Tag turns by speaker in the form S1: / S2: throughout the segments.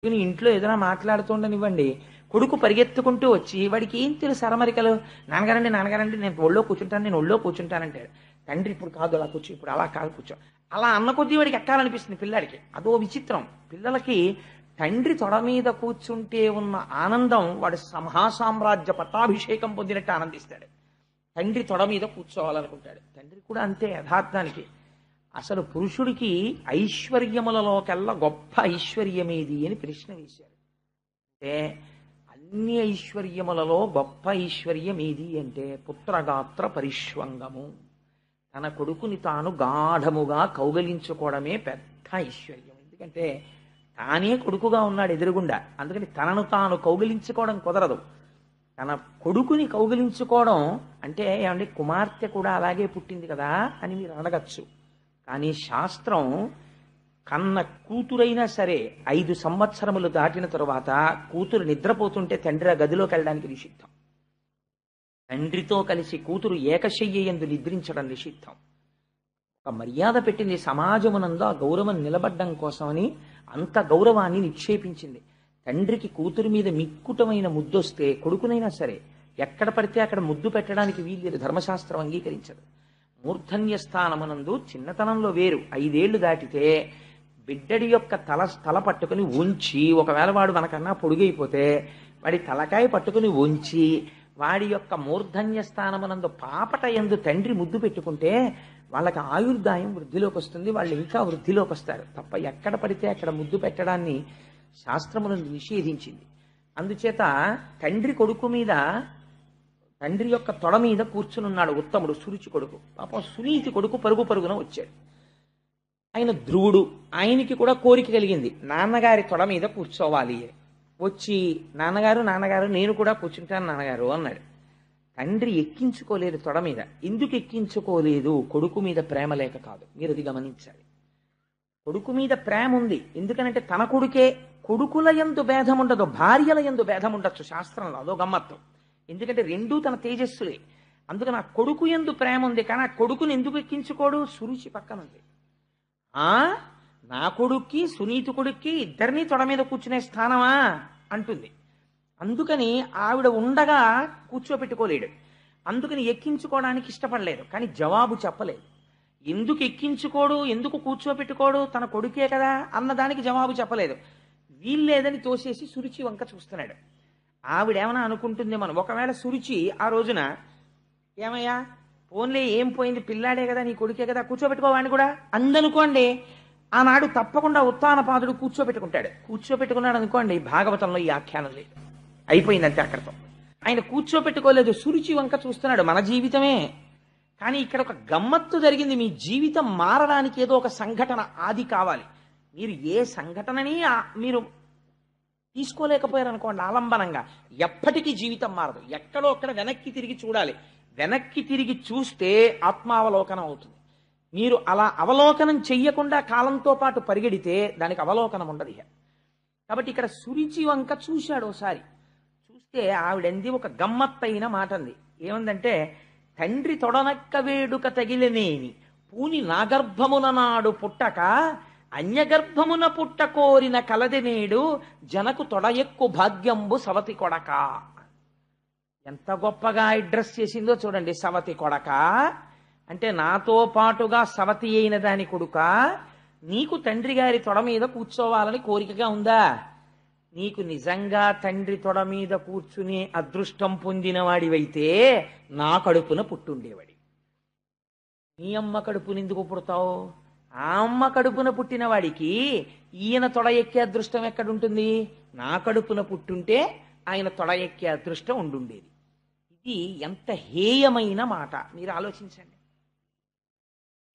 S1: ఇంట్లో ఏదైనా మాట్లాడుతుండనివ్వండి, కొడుకు పరిగెత్తుకుంటూ వచ్చి వాడికి ఏం తెలుసు అరమరికలు, నాన్నగారండి నాన్నగారండి నేను ఒళ్ళో కూర్చుంటాను, నేను ఒళ్ళో కూర్చుంటానంటాడు. తండ్రి ఇప్పుడు కాదు అలా కూర్చో, ఇప్పుడు అలా కాదు కూర్చో. అలా అన్న కొద్దీ వాడికి ఎక్కాలనిపిస్తుంది పిల్లాడికి. అదో విచిత్రం. పిల్లలకి తండ్రి తొడ మీద కూర్చుంటే ఉన్న ఆనందం వాడు మహాసామ్రాజ్య పట్టాభిషేకం పొందినట్టు ఆనందిస్తాడు. తండ్రి తొడ మీద కూర్చోవాలనుకుంటాడు. తండ్రి కూడా అంతే యథార్థానికి. అసలు పురుషుడికి ఐశ్వర్యములలోకెల్లా గొప్ప ఐశ్వర్యమేది అని ప్రశ్న వేశారు. అంటే అన్ని ఐశ్వర్యములలో గొప్ప ఐశ్వర్యం ఏది అంటే పుత్రగాత్ర పరిష్వంగము. తన కొడుకుని తాను గాఢముగా కౌగలించుకోవడమే పెద్ద ఐశ్వర్యం. ఎందుకంటే తానే కొడుకుగా ఉన్నాడు ఎదురుగుండా, అందుకని తనను తాను కౌగలించుకోవడం కుదరదు. తన కొడుకుని కౌగలించుకోవడం అంటే ఏమంటే కుమార్తె కూడా అలాగే పుట్టింది కదా అని మీరు అడగచ్చు. కానీ శాస్త్రం కన్న కూతురైనా సరే 5 సంవత్సరములు దాటిన తరువాత కూతురు నిద్రపోతుంటే తండ్రి ఆ గదిలోకి వెళ్ళడానికి నిషిద్ధం. తండ్రితో కలిసి కూతురు ఏకశయ్యందు నిద్రించడం నిషిద్ధం. ఒక మర్యాద పెట్టింది సమాజమునందు, ఆ గౌరవం నిలబడ్డం కోసమని అంత గౌరవాన్ని నిక్షేపించింది. తండ్రికి కూతురు మీద మిక్కుటమైన ముద్దొస్తే కొడుకునైనా సరే ఎక్కడ పడితే అక్కడ ముద్దు పెట్టడానికి వీల్లేదు, ధర్మశాస్త్రం అంగీకరించదు. మూర్ధన్య స్థానమునందు చిన్నతనంలో వేరు, 5 ఏళ్లు దాటితే బిడ్డడి యొక్క తల పట్టుకుని ఉంచి, ఒకవేళ వాడు మనకన్నా పొడుగైపోతే వాడి తలకాయ పట్టుకుని ఉంచి వాడి యొక్క మూర్ధన్య స్థానమునందు పాపట యందు తండ్రి ముద్దు పెట్టుకుంటే వాళ్ళకి ఆయుర్దాయం వృద్ధిలోకి వస్తుంది, వాళ్ళు ఇంకా వృద్ధిలోకి వస్తారు. తప్ప ఎక్కడ పడితే అక్కడ ముద్దు పెట్టడాన్ని శాస్త్రమునందు నిషేధించింది. అందుచేత తండ్రి కొడుకు మీద, తండ్రి యొక్క తొడ మీద కూర్చునున్నాడు ఉత్తముడు, సురుచి కొడుకు. పాపం సునీతి కొడుకు పరుగు పరుగున వచ్చాడు. ఆయన ధ్రువుడు, ఆయనకి కూడా కోరిక కలిగింది నాన్నగారి తొడ మీద కూర్చోవాలి. వచ్చి నాన్నగారు నాన్నగారు నేను కూడా కూర్చుంటాను నాన్నగారు అన్నాడు. తండ్రి ఎక్కించుకోలేదు తొడ మీద. ఎందుకు ఎక్కించుకోలేదు? కొడుకు మీద ప్రేమ లేక కాదు, మీరు అది గమనించాలి. కొడుకు మీద ప్రేమ ఉంది, ఎందుకనంటే తన కొడుకే. కొడుకుల యందు భేదం ఉండదు, భార్యల యందు భేదం ఉండొచ్చు శాస్త్రంలో, అదో గమ్మత్తు. ఎందుకంటే రెండూ తన తేజస్సులే. అందుకని ఆ కొడుకు యందు ప్రేమ ఉంది, కానీ ఆ కొడుకుని ఎందుకు ఎక్కించుకోడు? సురుచి పక్కనుంది. నా కొడుక్కి సునీతి కొడుక్కి ఇద్దరినీ తొడ మీద కూర్చునే స్థానమా అంటుంది. అందుకని ఆవిడ ఉండగా కూర్చోపెట్టుకోలేడు, అందుకని ఎక్కించుకోవడానికి ఇష్టపడలేదు. కానీ జవాబు చెప్పలేదు. ఎందుకు ఎక్కించుకోడు, ఎందుకు కూర్చోపెట్టుకోడు, తన కొడుకే కదా అన్నదానికి జవాబు చెప్పలేదు. వీల్లేదని తోసేసి సురుచి వంక చూస్తున్నాడు. ఆవిడేమన్నా అనుకుంటుందేమో, ఒకవేళ సురుచి ఆ రోజున ఏమయ్యా పోన్లే ఏం పోయింది, పిల్లాడే కదా నీ కొడుకే కదా కూర్చోబెట్టుకోవాడిని కూడా అందనుకోండి, ఆనాడు తప్పకుండా ఉత్తానపాదుడు కూర్చోబెట్టుకుంటాడు. కూర్చోబెట్టుకున్నాడు అనుకోండి, భాగవతంలో ఈ ఆఖ్యానం లేదు, అయిపోయిందంటే అక్కడితో. ఆయన కూర్చోబెట్టుకోలేదు, సురుచి వంక చూస్తున్నాడు. మన జీవితమే. కానీ ఇక్కడ ఒక గమ్మత్తు జరిగింది. మీ జీవితం మారడానికి ఏదో ఒక సంఘటన ఆది కావాలి. మీరు ఏ సంఘటనని మీరు తీసుకోలేకపోయారు అనుకోండి ఆలంబనంగా, ఎప్పటికీ జీవితం మారదు. ఎక్కడో అక్కడ వెనక్కి తిరిగి చూడాలి. వెనక్కి తిరిగి చూస్తే ఆత్మావలోకనం అవుతుంది. మీరు అలా అవలోకనం చెయ్యకుండా కాలంతో పాటు పరిగెడితే దానికి అవలోకనం ఉండదు. కాబట్టి ఇక్కడ సురుచి వంక చూశాడు ఒకసారి. చూస్తే ఆవిడంది ఒక గమ్మత్తైన మాట అంది. ఏమందంటే, తండ్రి తొడనక్క వేడుక తగిలినేని పూని నాగర్భమున నాడు పుట్టక అన్యగర్భమున పుట్ట కోరిన కలది నేడు జనకు తొడ ఎక్కు భాగ్యంబు సవతి కొడక. ఎంత గొప్పగా అడ్రస్ చేసిందో చూడండి. సవతి కొడక అంటే నాతో పాటుగా సవతి అయిన దాని కొడుక, నీకు తండ్రి గారి తొడ మీద కూర్చోవాలని కోరికగా ఉందా? నీకు నిజంగా తండ్రి తొడ మీద కూర్చునే అదృష్టం పొందిన వాడివైతే నా కడుపున పుట్టుండేవాడి. నీ అమ్మ కడుపున ఎందుకు పుడతావు? ఆ అమ్మ కడుపున పుట్టిన వాడికి ఈయన తొడ ఎక్కే అదృష్టం ఎక్కడుంటుంది? నా కడుపున పుట్టుంటే ఆయన తొడ ఎక్కే అదృష్టం ఉండుండేది. ఇది ఎంత హేయమైన మాట మీరు ఆలోచించండి.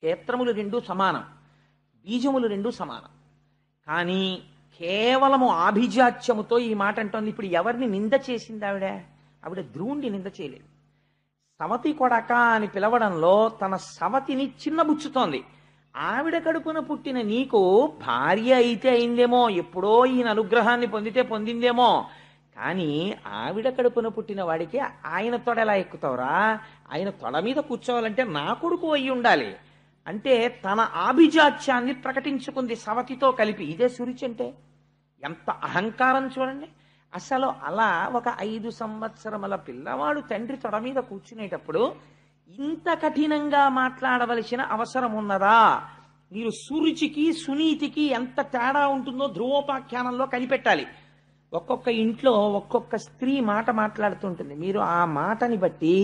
S1: క్షేత్రములు రెండూ సమానం, బీజములు రెండూ సమానం. కానీ కేవలము ఆభిజాత్యముతో ఈ మాట అంటోంది. ఇప్పుడు ఎవరిని నింద చేసింది ఆవిడ ధ్రువుణ్ణి నింద చేయలేదు. సవతి కొడక అని పిలవడంలో తన సవతిని చిన్నబుచ్చుతోంది. ఆవిడ కడుపున పుట్టిన నీకు భార్య అయితే అయిందేమో, ఎప్పుడో ఈయన అనుగ్రహాన్ని పొందితే పొందిందేమో, కానీ ఆవిడ కడుపున పుట్టిన వాడికి ఆయన తొడ ఎలా ఎక్కుతావురా? ఆయన తొడ మీద కూర్చోవాలంటే నా కొడుకు అయి ఉండాలి. అంటే తన ఆభిజాత్యాన్ని ప్రకటించుకుంది సవతితో కలిపి. ఇదే సురుచి అంటే. ఎంత అహంకారం చూడండి. అసలు అలా ఒక 5 సంవత్సరముల పిల్లవాడు తండ్రి తొడ మీద కూర్చునేటప్పుడు ఇంత కఠినంగా మాట్లాడవలసిన అవసరం ఉన్నదా? మీరు సురుచికి సునీతికి ఎంత తేడా ఉంటుందో ధ్రువోపాఖ్యానంలో కనిపెట్టాలి. ఒక్కొక్క ఇంట్లో ఒక్కొక్క స్త్రీ మాట మాట్లాడుతుంటుంది. మీరు ఆ మాటని బట్టి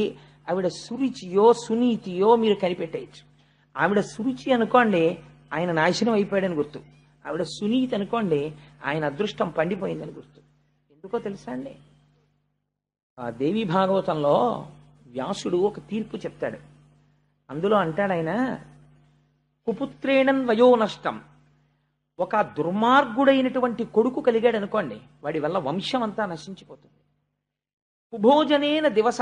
S1: ఆవిడ సురుచియో సునీతియో మీరు కనిపెట్టేయచ్చు. ఆవిడ సురుచి అనుకోండి, ఆయన నాశనం అయిపోయాడని గుర్తు. ఆవిడ సునీతి అనుకోండి, ఆయన అదృష్టం పండిపోయిందని గుర్తు. ఎందుకో తెలుసా అండి, ఆ దేవి భాగవతంలో వ్యాసుడు ఒక తీర్పు చెప్తాడు. అందులో అంటాడు ఆయన, కుపుత్రేణన్ వయో నష్టం. ఒక దుర్మార్గుడైనటువంటి కొడుకు కలిగాడు అనుకోండి, వాడి వల్ల వంశం అంతా నశించిపోతుంది. కుభోజనేన దివస.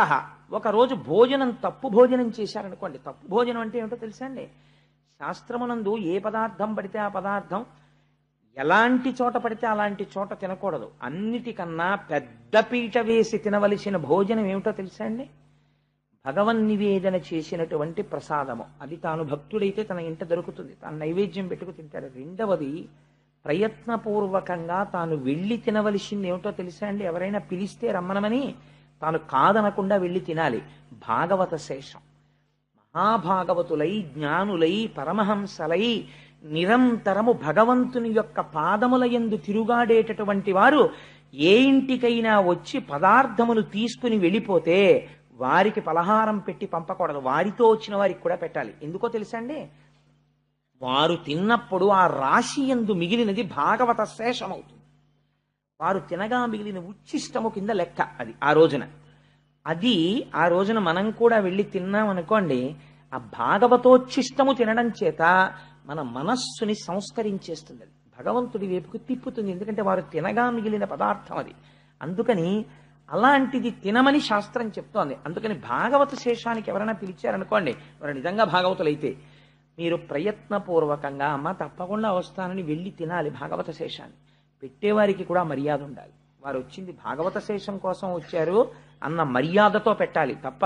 S1: ఒకరోజు భోజనం తప్పు భోజనం చేశారనుకోండి. తప్పు భోజనం అంటే ఏమిటో తెలుసా అండి, శాస్త్రమునందు ఏ పదార్థం పడితే ఆ పదార్థం ఎలాంటి చోట పడితే అలాంటి చోట తినకూడదు. అన్నిటికన్నా పెద్ద పీట వేసి తినవలసిన భోజనం ఏమిటో తెలుసా అండి, భగవన్ నివేదన చేసినటువంటి ప్రసాదము. అది తాను భక్తుడైతే తన ఇంట దొరుకుతుంది, తాను నైవేద్యం పెట్టుకు తింటాడు. రెండవది, ప్రయత్నపూర్వకంగా తాను వెళ్ళి తినవలసింది ఏమిటో తెలుసా అండి, ఎవరైనా పిలిస్తే రమ్మనమని తాను కాదనకుండా వెళ్ళి తినాలి. భాగవత శేషం. మహాభాగవతులై జ్ఞానులై పరమహంసలై నిరంతరము భగవంతుని యొక్క పాదముల యందు తిరుగాడేటటువంటి వారు ఏ ఇంటికైనా వచ్చి పదార్థములు తీసుకుని వెళ్ళిపోతే వారికి పలహారం పెట్టి పంపకూడదు, వారితో వచ్చిన వారికి కూడా పెట్టాలి. ఎందుకో తెలుసా అండి, వారు తిన్నప్పుడు ఆ రాశి యందు మిగిలినది భాగవత శేషమవుతుంది. వారు తినగా మిగిలిన ఉచ్చిష్టము కింద లెక్క అది ఆ రోజున. అది ఆ రోజున మనం కూడా వెళ్ళి తిన్నాం అనుకోండి, ఆ భాగవతోచ్చిష్టము తినడం చేత మన మనస్సుని సంస్కరించేస్తుంది, అది భగవంతుడి వైపుకు తిప్పుతుంది. ఎందుకంటే వారు తినగా మిగిలిన పదార్థం అది. అందుకని అలాంటిది తినమని శాస్త్రం చెప్తోంది. అందుకని భాగవత శేషానికి ఎవరైనా పిలిచారనుకోండి, వారు నిజంగా భాగవతులైతే మీరు ప్రయత్నపూర్వకంగా అమ్మ తప్పకుండా వస్తానని వెళ్ళి తినాలి భాగవత శేషాన్ని. పెట్టేవారికి కూడా మర్యాద ఉండాలి. వారు వచ్చింది భాగవత శేషం కోసం వచ్చారు అన్న మర్యాదతో పెట్టాలి తప్ప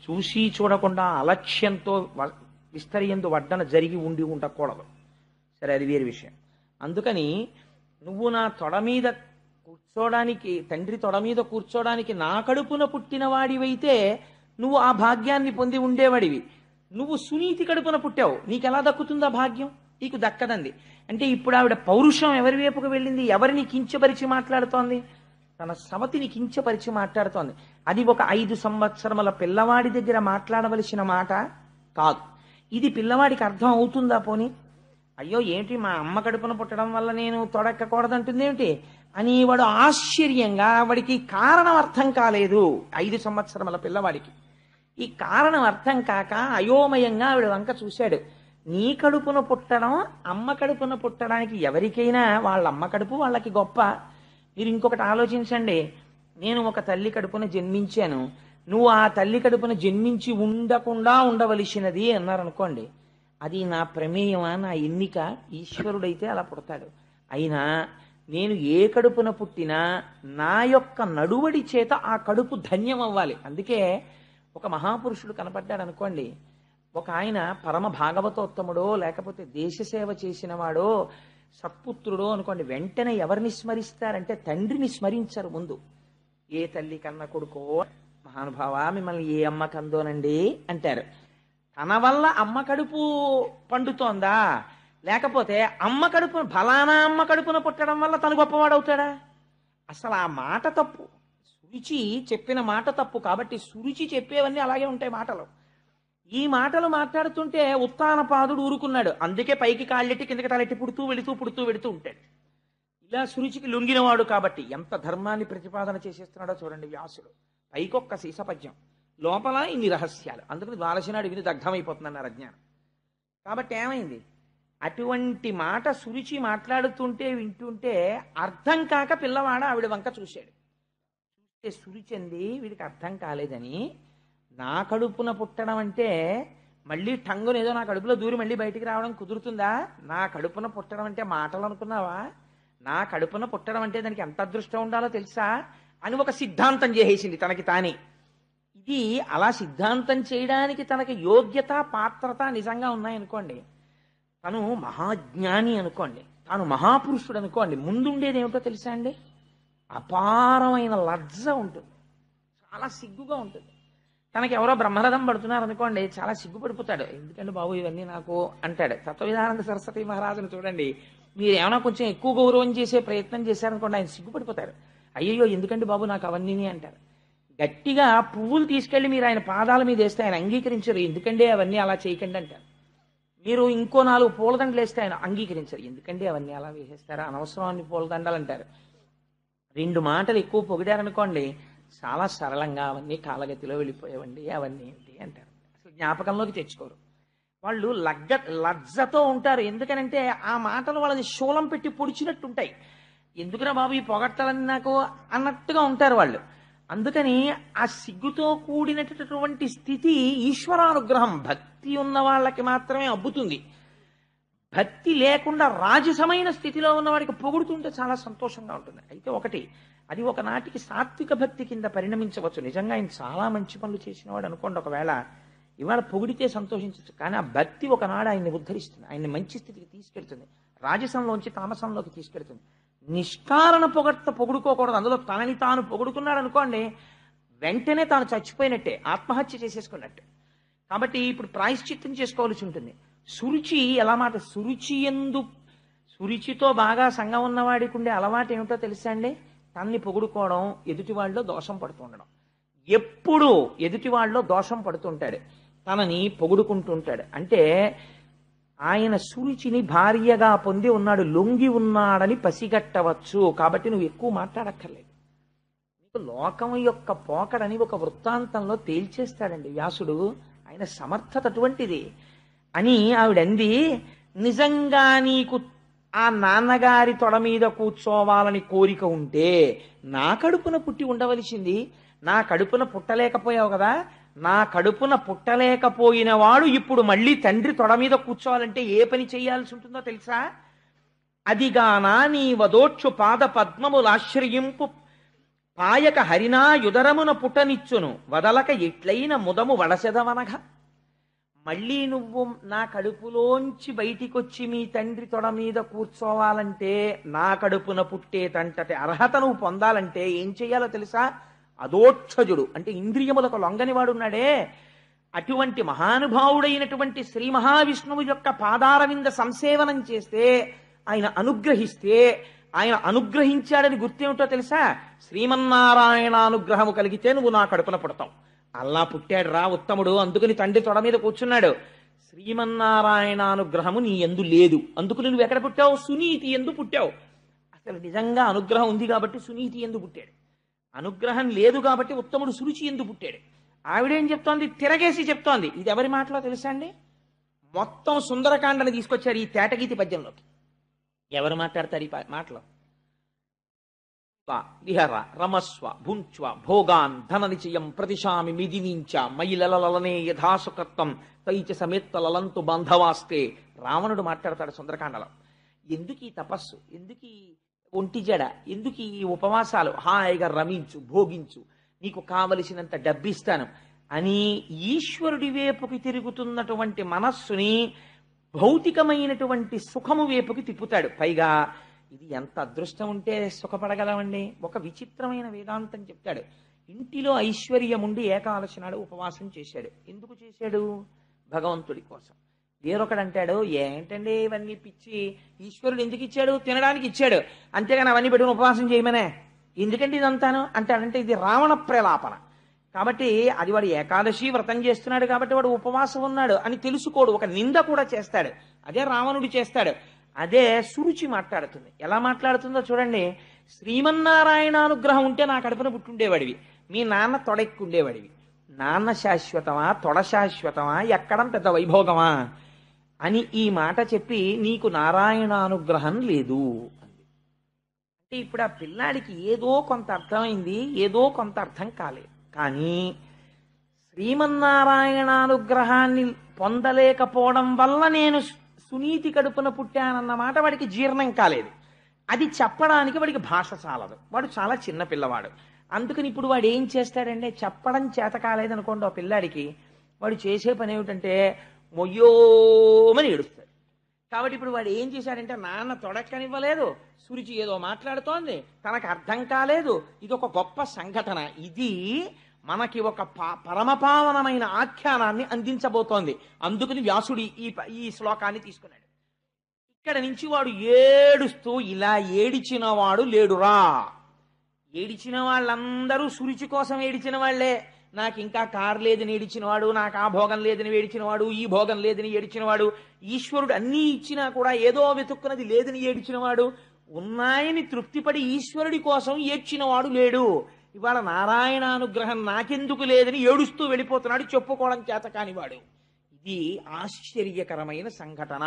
S1: చూసి చూడకుండా అలక్ష్యంతో విస్తరియందు వడ్డన జరిగి ఉండి ఉండకూడదు. సరే, అది వేరే విషయం. అందుకని నువ్వు నా తొడ మీద కూర్చోడానికి, తండ్రి తొడ మీద కూర్చోడానికి నా కడుపున పుట్టిన వాడివైతే నువ్వు ఆ భాగ్యాన్ని పొంది ఉండేవాడివి. నువ్వు సునీతి కడుపున పుట్టావు, నీకు ఎలా దక్కుతుందా భాగ్యం? నీకు దక్కదండి. అంటే ఇప్పుడు ఆవిడ పౌరుషం ఎవరి వైపుకు వెళ్ళింది? ఎవరిని కించపరిచి మాట్లాడుతోంది? తన సవతిని కించపరిచి మాట్లాడుతోంది. అది ఒక 5 సంవత్సరముల పిల్లవాడి దగ్గర మాట్లాడవలసిన మాట కాదు. ఇది పిల్లవాడికి అర్థం అవుతుందా పోని? అయ్యో ఏంటి మా అమ్మ కడుపున పుట్టడం వల్ల నేను తొడెక్కకూడదంటుంది ఏమిటి అని వాడు ఆశ్చర్యంగా, వాడికి కారణం అర్థం కాలేదు. 5 సంవత్సరముల పిల్లవాడికి ఈ కారణం అర్థం కాక అయోమయంగా ఆవిడ వంక చూశాడు. నీ కడుపున పుట్టడం అమ్మ కడుపున పుట్టడానికి ఎవరికైనా వాళ్ళ అమ్మ కడుపు వాళ్ళకి గొప్ప. మీరు ఇంకొకటి ఆలోచించండి, నేను ఒక తల్లి కడుపున జన్మించాను, నువ్వు ఆ తల్లి కడుపున జన్మించి ఉండకుండా ఉండవలసినది అన్నారనుకోండి, అది నా ప్రమేయమా, నా ఎన్నిక? ఈశ్వరుడైతే అలా పుడతాడు. అయినా నేను ఏ కడుపున పుట్టినా నా యొక్క నడువడి చేత ఆ కడుపు ధన్యం అవ్వాలి. అందుకే ఒక మహాపురుషుడు కనపడ్డాడు అనుకోండి, ఒక ఆయన పరమ భాగవతోత్తముడో లేకపోతే దేశసేవ చేసిన వాడో సత్పుత్రుడో అనుకోండి, వెంటనే ఎవరిని స్మరిస్తారంటే తండ్రిని స్మరించరు. ముందు ఏ తల్లి కన్న కొడుకో, మహానుభావ మిమ్మల్ని ఏ అమ్మ కందోనండి అంటారు. తన వల్ల అమ్మ కడుపు పండుతోందా, లేకపోతే అమ్మ కడుపు ఫలానా అమ్మ కడుపున పుట్టడం వల్ల తను గొప్పవాడవుతాడా? అసలు ఆ మాట తప్పు. సురుచి చెప్పిన మాట తప్పు. కాబట్టి సురుచి చెప్పేవన్నీ అలాగే ఉంటాయి మాటలు. ఈ మాటలు మాట్లాడుతుంటే ఉత్తానపాదుడు ఊరుకున్నాడు. అందుకే పైకి కాళ్ళెట్టి కిందకి తలెట్టి పుడుతూ వెడుతూ ఉంటాడు. ఇలా సురుచికి లొంగినవాడు కాబట్టి ఎంత ధర్మాన్ని ప్రతిపాదన చేసేస్తున్నాడో చూడండి వ్యాసుడు. పైకొక్క సీసపద్యం, లోపల ఇన్ని రహస్యాలు. అందుకని ద్వారశనాడు విని దగ్ధమైపోతుందన్నారు అజ్ఞానం. కాబట్టి ఏమైంది, అటువంటి మాట సురుచి మాట్లాడుతుంటే వింటుంటే అర్థం కాక పిల్లవాడ ఆవిడ వంక చూశాడు. చూస్తే సురుచంది వీడికి అర్థం కాలేదని, నా కడుపున పుట్టడం అంటే మళ్ళీ టంగుని ఏదో నా కడుపులో దూరి మళ్ళీ బయటికి రావడం కుదురుతుందా? నా కడుపున పుట్టడం అంటే మాటలు అనుకున్నావా? నా కడుపున పుట్టడం అంటే దానికి ఎంత అదృష్టం ఉండాలో తెలుసా అని ఒక సిద్ధాంతం చేసేసింది తనకి తానే. ఇది అలా సిద్ధాంతం చేయడానికి తనకి యోగ్యత పాత్రత నిజంగా ఉన్నాయనుకోండి, తను మహాజ్ఞాని అనుకోండి, తాను మహాపురుషుడు అనుకోండి, ముందుండేది ఏమిటో తెలుసా అండి? అపారమైన లజ్జ ఉంటుంది, చాలా సిగ్గుగా ఉంటుంది. తనకి ఎవరో బ్రహ్మరథం పడుతున్నారు అనుకోండి, చాలా సిగ్గుపడిపోతాడు. ఎందుకంటే బాబు ఇవన్నీ నాకు అంటాడు. తత్వవిధానంద సరస్వతి మహారాజును చూడండి, మీరు ఏమైనా కొంచెం ఎక్కువ గౌరవం చేసే ప్రయత్నం చేశారనుకోండి, ఆయన సిగ్గుపడిపోతారు. అయ్యయ్యో ఎందుకంటే బాబు నాకు అవన్నీ అంటారు. గట్టిగా పువ్వులు తీసుకెళ్లి మీరు ఆయన పాదాల మీద వేస్తే ఆయన అంగీకరించరు. ఎందుకంటే అవన్నీ అలా చేయకండి అంటారు. మీరు ఇంకో 4 పూలదండలు వేస్తే ఆయన అంగీకరించరు. ఎందుకంటే అవన్నీ అలా వేసేస్తారు, అనవసరం అన్ని పూలదండలు అంటారు. 2 మాటలు ఎక్కువ పొగిడారనుకోండి, చాలా సరళంగా అవన్నీ కాలగతిలో వెళ్ళిపోయేవండి, అవన్నీ ఏంటి అంటారు. అసలు జ్ఞాపకంలోకి తెచ్చుకోరు. వాళ్ళు లజ్జతో ఉంటారు. ఎందుకనంటే ఆ మాటలు వాళ్ళని శూలం పెట్టి పొడిచినట్టు ఉంటాయి. ఎందుకురా బాబు ఈ పొగట్టాలని నాకు అన్నట్టుగా ఉంటారు వాళ్ళు. అందుకని ఆ సిగ్గుతో కూడినటువంటి స్థితి ఈశ్వరానుగ్రహం. భక్తి ఉన్న వాళ్ళకి మాత్రమే అబ్బుతుంది. భక్తి లేకుండా రాజసమైన స్థితిలో ఉన్నవాడికి పొగుడుతుంటే చాలా సంతోషంగా ఉంటుంది. అయితే ఒకటి, అది ఒకనాటికి సాత్విక భక్తి కింద పరిణమించవచ్చు. నిజంగా ఆయన చాలా మంచి పనులు చేసినవాడు అనుకోండి, ఒకవేళ ఇవాళ పొగిడితే సంతోషించవచ్చు. కానీ ఆ భక్తి ఒకనాడు ఆయన్ని ఉద్ధరిస్తుంది, ఆయన్ని మంచి స్థితికి తీసుకెళ్తుంది, రాజసంలోంచి తామసంలోకి తీసుకెళ్తుంది. నిష్కారణ పొగుడుకోకూడదు. అందులో తనని తాను పొగుడుకున్నాడు అనుకోండి, వెంటనే తాను చచ్చిపోయినట్టే, ఆత్మహత్య చేసేసుకున్నట్టు. కాబట్టి ఇప్పుడు ప్రాయశ్చిత్తం చేసుకోవాల్సి ఉంటుంది. సురుచి ఎలా మాట, సురుచితో బాగా సంగం ఉన్నవాడికి ఉండే అలవాటు ఏమిటో తెలుసా అండి? తనని పొగుడుకోవడం, ఎదుటి వాళ్ళలో దోషం పడుతుండడం. ఎప్పుడు ఎదుటి వాళ్ళలో దోషం పడుతుంటాడు, తనని పొగుడుకుంటుంటాడు. అంటే ఆయన సురుచిని భార్యగా పొంది ఉన్నాడు, లొంగి ఉన్నాడని పసిగట్టవచ్చు. కాబట్టి నువ్వు ఎక్కువ మాట్లాడక్కర్లేదు. నీకు లోకం యొక్క పోకడని ఒక వృత్తాంతంలో తేల్చేస్తాడండి వ్యాసుడు. ఆయన సమర్థత అటువంటిది అని ఆవిడంది. నిజంగా నీకు ఆ నాన్నగారి తొడ మీద కూర్చోవాలని కోరిక ఉంటే నా కడుపున పుట్టి ఉండవలసింది. నా కడుపున పుట్టలేకపోయావు కదా, నా కడుపున పుట్టలేకపోయిన వాడు ఇప్పుడు మళ్ళీ తండ్రి తొడ మీద కూర్చోవాలంటే ఏ పని చేయాల్సి ఉంటుందో తెలుసా? అదిగానా నీ వదోక్షు పాద పద్మములాశ్రయింపు పాయక హరినా యుదరమున పుట్టనిచ్చును వదలక ఎట్లైన ముదము వడసెదవనగా. మళ్ళీ నువ్వు నా కడుపులోంచి బయటికొచ్చి మీ తండ్రి తొడ మీద కూర్చోవాలంటే, నా కడుపున పుట్టేటంతటి అర్హత నువ్వు పొందాలంటే ఏం చెయ్యాలో తెలుసా? అదోక్షజుడు అంటే ఇంద్రియములకు లొంగని వాడున్నాడే, అటువంటి మహానుభావుడైనటువంటి శ్రీ మహావిష్ణువు యొక్క పాదారవింద సంసేవనం చేస్తే, ఆయన అనుగ్రహిస్తే, ఆయన అనుగ్రహించాడని గుర్తేమిటో తెలుసా? శ్రీమన్నారాయణ అనుగ్రహము కలిగితే నువ్వు నా కడుపున పుడతావు. అల్లా పుట్టాడు రా ఉత్తముడు, అందుకని తండ్రి తొడ మీద కూర్చున్నాడు. శ్రీమన్నారాయణ అనుగ్రహము నీ యందు లేదు, అందుకని నువ్వు ఎక్కడ పుట్టావు? సునీతి యందు పుట్టావు. అసలు నిజంగా అనుగ్రహం ఉంది కాబట్టి సునీతి యందు పుట్టాడు. అనుగ్రహం లేదు కాబట్టి ఉత్తముడు సురుచి యందు పుట్టాడు. ఆవిడేం చెప్తోంది? తిరగేసి చెప్తోంది. ఇది ఎవరి మాటలో తెలుసా అండి? మొత్తం సుందరకాండని తీసుకొచ్చారు ఈ తేటగీతి పద్యంలోకి. ఎవరు మాట్లాడతారు ఈ మాటలో? విహర రమస్వ భుంచ్వ భోగాన్ ధన నిచయం ప్రతిశామి మిదినించ మైలలలనే యథాసుకత్వం తైచ సమేత్త లలంతు బాంధవాస్తే. రావణుడు మాట్లాడతాడు సుందరకాండలో. ఎందుకు ఈ తపస్సు, ఎందుకు ఈ ఒంటి జడ, ఎందుకు ఈ ఉపవాసాలు, హాయిగా రమించు, భోగించు, నీకు కావలసినంత డబ్బిస్తాను అని ఈశ్వరుడి వైపుకి తిరుగుతున్నటువంటి మనస్సుని భౌతికమైనటువంటి సుఖము వైపుకి తిప్పుతాడు. పైగా ఇది ఎంత అదృష్టం ఉంటే సుఖపడగలమండి. ఒక విచిత్రమైన వేదాంతం చెప్తాడు. ఇంటిలో ఐశ్వర్యం ఉండి ఏకాదశి నాడు ఉపవాసం చేశాడు. ఎందుకు చేశాడు? భగవంతుడి కోసం. వేరొకడు అంటాడు, ఏంటండి ఇవన్నీ పిచ్చి, ఈశ్వరుడు ఎందుకు ఇచ్చాడు? తినడానికి ఇచ్చాడు, అంతేగాని అవన్నీ పెట్టుకుని ఉపవాసం చేయమనే, ఎందుకంటే ఇదంతాను అంటాడంటే ఇది రావణ ప్రలాపన. కాబట్టి అది వాడు ఏకాదశి వ్రతం చేస్తున్నాడు కాబట్టి వాడు ఉపవాసం ఉన్నాడు అని తెలుసుకోడు, ఒక నింద కూడా చేస్తాడు. అదే రావణుడు చేస్తాడు. అదే సురుచి మాట్లాడుతుంది. ఎలా మాట్లాడుతుందో చూడండి. శ్రీమన్నారాయణ అనుగ్రహం ఉంటే నా కడుపున పుట్టుండేవాడివి, మీ నాన్న తొడెక్కుండేవాడివి. నాన్న శాశ్వతమా, తొడ శాశ్వతమా, ఎక్కడం పెద్ద వైభోగమా అని ఈ మాట చెప్పి నీకు నారాయణానుగ్రహం లేదు అంది. అంటే ఇప్పుడు ఆ పిల్లాడికి ఏదో కొంత అర్థమైంది, ఏదో కొంత అర్థం కాలేదు. కానీ శ్రీమన్నారాయణానుగ్రహాన్ని పొందలేకపోవడం వల్ల నేను సునీతి కడుపున పుట్టానన్న మాట వాడికి జీర్ణం కాలేదు. అది చెప్పడానికి వాడికి భాష చాలదు, వాడు చాలా చిన్న పిల్లవాడు. అందుకని ఇప్పుడు వాడు ఏం చేస్తాడంటే, చెప్పడం చేత కాలేదనుకోండి ఆ పిల్లాడికి, వాడు చేసే పని ఏమిటంటే మొయ్యోమని ఏడుస్తాడు. కాబట్టి ఇప్పుడు వాడు ఏం చేశాడంటే నాన్న తొడక్కనివ్వలేదు, సురుచి ఏదో మాట్లాడుతోంది, తనకు అర్థం కాలేదు. ఇది ఒక గొప్ప సంఘటన. ఇది మనకి ఒక పరమపావనమైన ఆఖ్యానాన్ని అందించబోతోంది. అందుకని వ్యాసుడి ఈ శ్లోకాన్ని తీసుకున్నాడు. ఇక్కడ నుంచి వాడు ఏడుస్తూ, ఇలా ఏడిచిన వాడు లేడురా. ఏడిచిన వాళ్ళందరూ సురుచి కోసం ఏడిచిన వాళ్లే. నాకు ఇంకా కారు లేదని ఏడిచినవాడు, నాకు ఆ భోగం లేదని ఏడిచినవాడు, ఈ భోగం లేదని ఏడిచినవాడు, ఈశ్వరుడు అన్నీ ఇచ్చినా కూడా ఏదో వెతుక్కున్నది లేదని ఏడిచినవాడు, ఉన్నాయని తృప్తిపడి ఈశ్వరుడి కోసం ఏడ్చినవాడు లేడు. ఇవాళ నారాయణానుగ్రహం నాకెందుకు లేదని ఏడుస్తూ వెళ్ళిపోతున్నాడు, చెప్పుకోవడం చేత కానివాడు. ఇది ఆశ్చర్యకరమైన సంఘటన.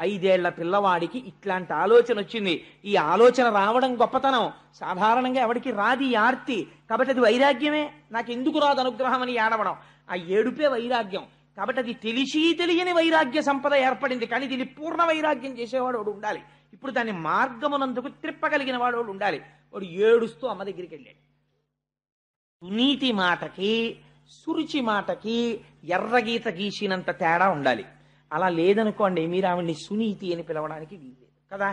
S1: 5 ఏళ్ల పిల్లవాడికి ఇట్లాంటి ఆలోచన వచ్చింది. ఈ ఆలోచన రావడం గొప్పతనం. సాధారణంగా ఎవరికి రాది ఆర్తి. కాబట్టి అది వైరాగ్యమే. నాకు ఎందుకు రాదు అనుగ్రహం అని ఏడవడం, ఆ ఏడుపే వైరాగ్యం. కాబట్టి అది తెలిసి తెలియని వైరాగ్య సంపద ఏర్పడింది. కానీ దీన్ని పూర్ణ వైరాగ్యం చేసేవాడు వాడు ఉండాలి. ఇప్పుడు దాన్ని మార్గమునందుకు త్రిప్పగలిగిన వాడు ఉండాలి. వాడు ఏడుస్తూ అమ్మ దగ్గరికి వెళ్ళాడు. సునీతి మాటకి సురుచి మాటకి ఎర్రగీత గీసినంత తేడా ఉండాలి. అలా లేదనుకోండి, మీరు ఆవిడ్ని సునీతి అని పిలవడానికి వీల్లేదు కదా.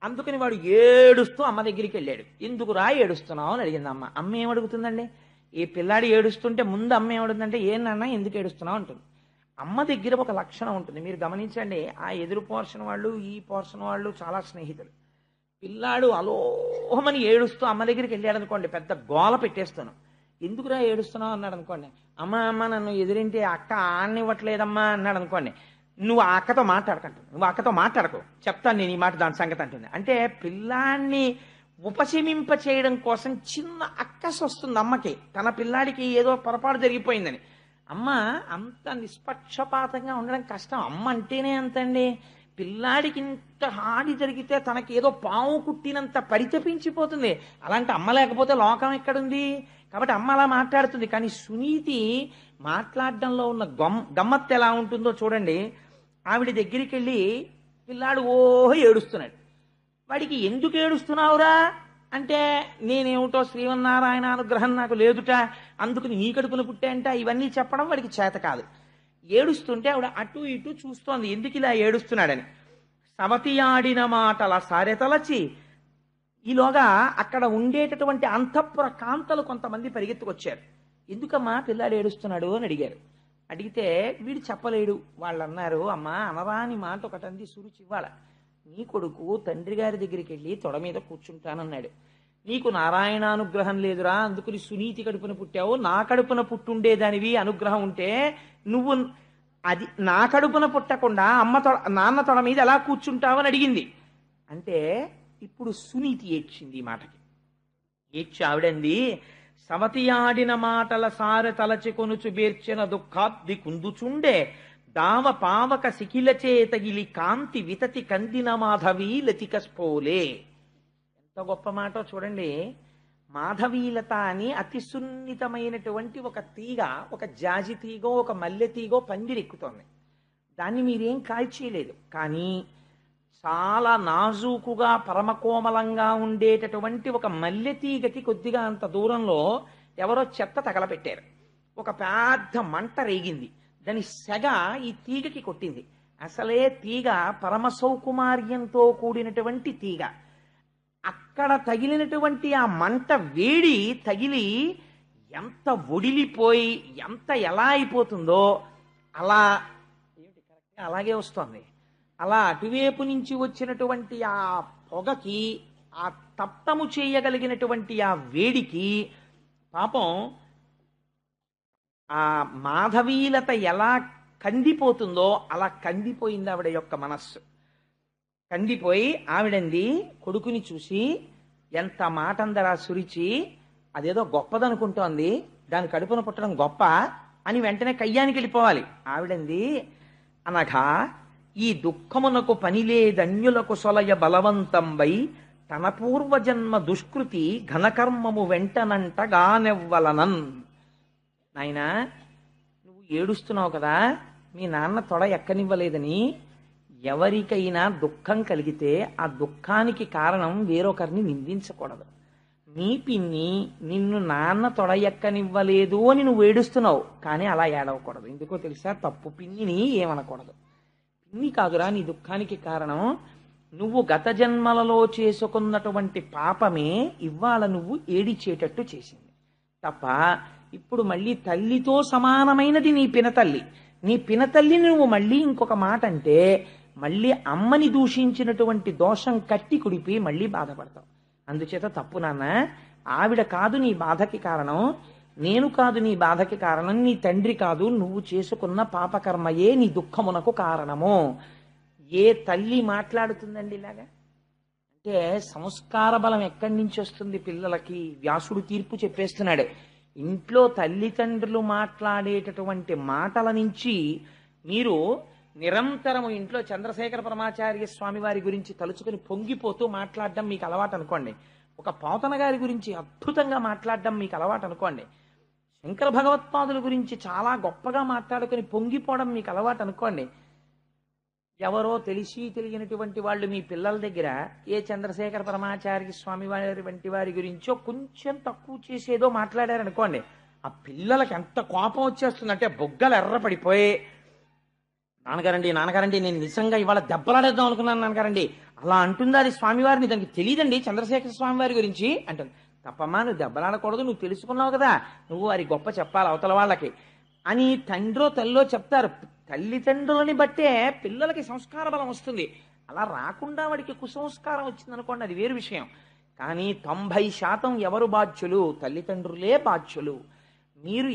S1: అందుకని వాడు ఏడుస్తూ అమ్మ దగ్గరికి వెళ్ళాడు. ఎందుకురా ఏడుస్తున్నావు అని అడిగింది అమ్మ. అమ్మ ఏమడుగుతుందండి? ఈ పిల్లాడి ఏడుస్తుంటే ముందు అమ్మ ఏమడుగుతుందంటే, ఏంటన్నా ఎందుకు ఏడుస్తున్నావు అంటుంది. అమ్మ దగ్గర ఒక లక్షణం ఉంటుంది, మీరు గమనించండి. ఆ ఎదురు పోర్షన్ వాళ్ళు ఈ పోర్షన్ వాళ్ళు చాలా స్నేహితులు. పిల్లాడు అలోహమని ఏడుస్తూ అమ్మ దగ్గరికి వెళ్ళాడు అనుకోండి, పెద్ద గోల పెట్టేస్తాను. ఎందుకురా ఏడుస్తున్నావు అన్నాడు అనుకోండి, అమ్మ అమ్మ నన్ను ఎదురింటి అక్క ఆడనివ్వట్లేదమ్మా అన్నాడు అనుకోండి, నువ్వు ఆ అక్కతో మాట్లాడకంటుంది, నువ్వు అక్కతో మాట్లాడకు, చెప్తాను నేను ఈ మాట దాని సంగతి అంటుంది. అంటే పిల్లాన్ని ఉపశమింప చేయడం కోసం చిన్న అక్కస వస్తుంది అమ్మకి, తన పిల్లాడికి ఏదో పొరపాటు జరిగిపోయిందని. అమ్మ అంత నిష్పక్షపాతంగా ఉండడం కష్టం. అమ్మ అంటేనే అంతండి. పిల్లాడికి ఇంత హాని జరిగితే తనకి ఏదో పాము కుట్టినంత పరితపించిపోతుంది. అలాంటి అమ్మ లేకపోతే లోకం ఎక్కడుంది? కాబట్టి అమ్మ అలా మాట్లాడుతుంది. కానీ సునీతి మాట్లాడడంలో ఉన్న గమ్మత్తు ఎలా ఉంటుందో చూడండి. ఆవిడ దగ్గరికి వెళ్ళి పిల్లాడు ఓహో ఏడుస్తున్నాడు. వాడికి ఎందుకు ఏడుస్తున్నావురా అంటే, నేనేమిటో శ్రీమన్నారాయణ అనుగ్రహం నాకు లేదుట, అందుకు నీ కడుపున పుట్టేంట, ఇవన్నీ చెప్పడం వాడికి చేత కాదు. ఏడుస్తుంటే ఆవిడ అటు ఇటు చూస్తోంది, ఎందుకు ఇలా ఏడుస్తున్నాడని. సవతి ఆడిన మాటల సారెతలచి, ఈలోగా అక్కడ ఉండేటటువంటి అంతఃపుర కాంతలు కొంతమంది పరిగెత్తుకొచ్చారు. ఎందుకమ్మా పిల్లాడు ఏడుస్తున్నాడు అని అడిగారు. అడిగితే వీడు చెప్పలేడు. వాళ్ళు అన్నారు, అమ్మా అనరాని మాట ఒకటంది సురుచి ఇవ్వాల. నీ కొడుకు తండ్రి గారి దగ్గరికి వెళ్ళి తొడ మీద కూర్చుంటానన్నాడు. నీకు నారాయణానుగ్రహం లేదురా, అందుకుని సునీతి కడుపున పుట్టావు. నా కడుపున పుట్టుండేదానివి అనుగ్రహం ఉంటే నువ్వు అది నా కడుపున పుట్టకుండా నాన్న తొడ మీద ఎలా కూర్చుంటావని అడిగింది. అంటే ఇప్పుడు సునీతి ఏడ్చింది ఈ మాటకి. ఏడ్చి ఆవిడంది, సవతి ఆడిన మాటల సారె తలచి కొనుచు బేర్చిన దుఃఖాబ్ది కుందుచుండే దావ పావక శిఖిలచే తగిలి కాంతి వితతి కందిన మాధవీ లతిక స్పోలే. ఎంత గొప్ప మాటో చూడండి. మాధవీలత అని అతి సున్నితమైనటువంటి ఒక తీగ, ఒక జాజి తీగో ఒక మల్లె తీగో పందిరెక్కుతోంది. దాన్ని మీరేం కాల్చేయలేదు. కానీ చాలా నాజూకుగా పరమకోమలంగా ఉండేటటువంటి ఒక మల్లె తీగకి కొద్దిగా అంత దూరంలో ఎవరో చెత్త తగలపెట్టారు. ఒక పెద్ద మంట రేగింది. దాని సెగ ఈ తీగకి కొట్టింది. అసలే తీగ పరమ సౌకుమార్యంతో కూడినటువంటి తీగ. అక్కడ తగిలినటువంటి ఆ మంట వేడి తగిలి ఎంత ఒడిలిపోయి ఎంత ఎలా అయిపోతుందో అలా అలాగే వస్తుంది. అలా అటువైపు నుంచి వచ్చినటువంటి ఆ పొగకి, ఆ తప్తము చేయగలిగినటువంటి ఆ వేడికి పాపం ఆ మాధవీలత ఎలా కందిపోతుందో అలా కందిపోయింది ఆవిడ యొక్క మనస్సు. కందిపోయి ఆవిడంది కొడుకుని చూసి, ఎంత మాట అందరా సురిచి, అదేదో గొప్పదనుకుంటోంది, దాని కడుపున పుట్టడం గొప్ప అని వెంటనే కయ్యానికి వెళ్ళిపోవాలి. ఆవిడంది, అనగా ఈ దుఃఖమునకు పనిలేదన్యులకు సొలయ బలవంతంబై తన పూర్వజన్మ దుష్కృతి ఘనకర్మము వెంటనంట గానెవ్వలనన్. నాయనా, నువ్వు ఏడుస్తున్నావు కదా, మీ నాన్న తొడ ఎక్కనివ్వలేదని. ఎవరికైనా దుఃఖం కలిగితే ఆ దుఃఖానికి కారణం వేరొకరిని నిందించకూడదు. నీ పిన్ని నిన్ను నాన్న తొడ ఎక్కనివ్వలేదు అని నువ్వు ఏడుస్తున్నావు, కానీ అలా ఏడవకూడదు. ఎందుకో తెలుసా? తప్పు పిన్నిని ఏమనకూడదు. ఇన్ని కాదురా నీ దుఃఖానికి కారణం, నువ్వు గత జన్మలలో చేసుకున్నటువంటి పాపమే ఇవాళ నువ్వు ఏడిచేటట్టు చేసింది తప్ప, ఇప్పుడు మళ్ళీ తల్లితో సమానమైనది నీ పినతల్లి. నీ పినతల్లిని నువ్వు మళ్ళీ ఇంకొక మాట అంటే మళ్ళీ అమ్మని దూషించినటువంటి దోషం కట్టి కుడిపి మళ్ళీ బాధపడతావు. అందుచేత తప్పు నాన్న, ఆవిడ కాదు నీ బాధకి కారణం, నేను కాదు నీ బాధకి కారణం, నీ తండ్రి కాదు, నువ్వు చేసుకున్న పాపకర్మయే నీ దుఃఖమునకు కారణము. ఏ తల్లి మాట్లాడుతుందండి ఇలాగా? అంటే సంస్కార బలం ఎక్కడి నుంచి వస్తుంది పిల్లలకి? వ్యాసుడు తీర్పు చెప్పేస్తున్నాడు. ఇంట్లో తల్లిదండ్రులు మాట్లాడేటటువంటి మాటల నుంచి మీరు నిరంతరము ఇంట్లో చంద్రశేఖర పరమాచార్య స్వామి వారి గురించి తలుచుకుని పొంగిపోతూ మాట్లాడడం మీకు అలవాటు అనుకోండి, ఒక పోతన గారి గురించి అద్భుతంగా మాట్లాడడం మీకు అలవాటు అనుకోండి, శంకర భగవత్పాదుల గురించి చాలా గొప్పగా మాట్లాడుకుని పొంగిపోవడం మీకు అలవాటు అనుకోండి, ఎవరో తెలిసి తెలియనటువంటి వాళ్ళు మీ పిల్లల దగ్గర ఏ చంద్రశేఖర పరమాచార్య స్వామి వారి వంటి వారి గురించో కొంచెం తక్కువ చేసేదో మాట్లాడారనుకోండి, ఆ పిల్లలకి ఎంత కోపం వచ్చేస్తుందంటే బొగ్గలు ఎర్రపడిపోయి, నాన్నగారండి నేను నిజంగా ఇవాళ దెబ్బలాడేద్దాం అనుకున్నాను నాన్నగారండి, అలా అంటుందా అది స్వామివారిని, దానికి తెలియదండి చంద్రశేఖర స్వామి వారి గురించి అంటుంది. తప్పమ్మా, నువ్వు దెబ్బలాడకూడదు, నువ్వు తెలుసుకున్నావు కదా, నువ్వు వారి గొప్ప చెప్పాలి అవతల వాళ్ళకి అని తండ్రో తల్లో చెప్తారు. తల్లిదండ్రులని బట్టే పిల్లలకి సంస్కార బలం వస్తుంది. అలా రాకుండా వాడికి కుసంస్కారం వచ్చింది అనుకోండి, అది వేరు విషయం. కానీ 90% ఎవరు బాధ్యులు? తల్లిదండ్రులే బాధ్యులు. మీరు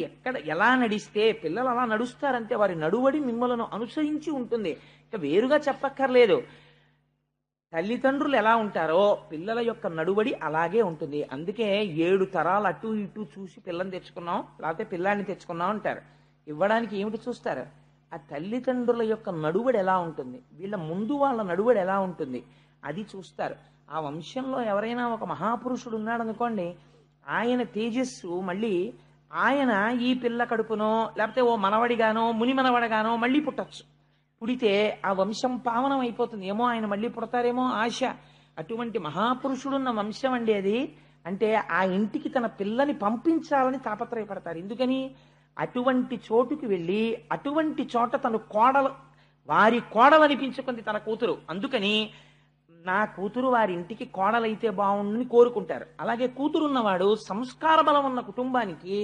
S1: ఎలా నడిస్తే పిల్లలు అలా నడుస్తారంటే వారి నడువడి మిమ్మల్ని అనుసరించి ఉంటుంది. ఇక వేరుగా చెప్పక్కర్లేదు. తల్లిదండ్రులు ఎలా ఉంటారో పిల్లల యొక్క నడువడి అలాగే ఉంటుంది. అందుకే 7 తరాలు అటు ఇటు చూసి పిల్లని తెచ్చుకున్నాం, లేకపోతే పిల్లాన్ని తెచ్చుకున్నాం అంటారు. ఇవ్వడానికి ఏమిటి చూస్తారు? ఆ తల్లిదండ్రుల యొక్క నడువడి ఎలా ఉంటుంది, వీళ్ళ ముందు వాళ్ళ నడువడి ఎలా ఉంటుంది, అది చూస్తారు. ఆ వంశంలో ఎవరైనా ఒక మహాపురుషుడు ఉన్నాడు అనుకోండి, ఆయన తేజస్సు మళ్ళీ ఆయన ఈ పిల్ల కడుపునో లేకపోతే ఓ మనవడిగానో ముని మనవడిగానో మళ్ళీ పుట్టచ్చు. పుడితే ఆ వంశం పావనం అయిపోతుంది. ఏమో ఆయన మళ్ళీ పుడతారేమో ఆశ. అటువంటి మహాపురుషుడున్న వంశం అండి అది. అంటే ఆ ఇంటికి తన పిల్లని పంపించాలని తాపత్రయపడతారు. ఎందుకని? అటువంటి చోటుకి వెళ్ళి అటువంటి చోట తను వారి కోడలు అనిపించుకుంది తన కూతురు. అందుకని నా కూతురు వారి ఇంటికి కోడలైతే బాగుండని కోరుకుంటారు. అలాగే కూతురున్నవాడు సంస్కార బలం ఉన్న కుటుంబానికి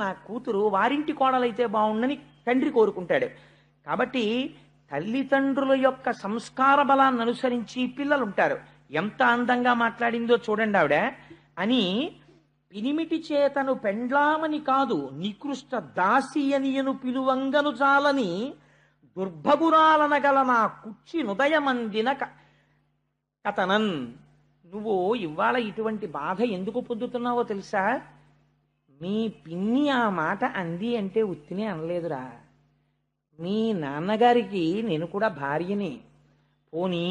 S1: నా కూతురు వారింటి కోడలైతే బాగుండని తండ్రి కోరుకుంటాడు. కాబట్టి తల్లిదండ్రుల యొక్క సంస్కార బలాన్ని అనుసరించి పిల్లలు ఉంటారు. ఎంత అందంగా మాట్లాడిందో చూడండి ఆవిడ. అని పినిమిటి చేతను పెండ్లామని కాదు నికృష్ట దాసి అనియను పిలువంగను చాలని దుర్భగురాలనగల నా కుచ్చి నుదయమందిన కథనన్. నువ్వు ఇవాళ ఇటువంటి బాధ ఎందుకు పొందుతున్నావో తెలుసా? మీ పిన్ని ఆ మాట అంది అంటే ఉత్తినే అనలేదురా. మీ నాన్నగారికి నేను కూడా భార్యని. పోనీ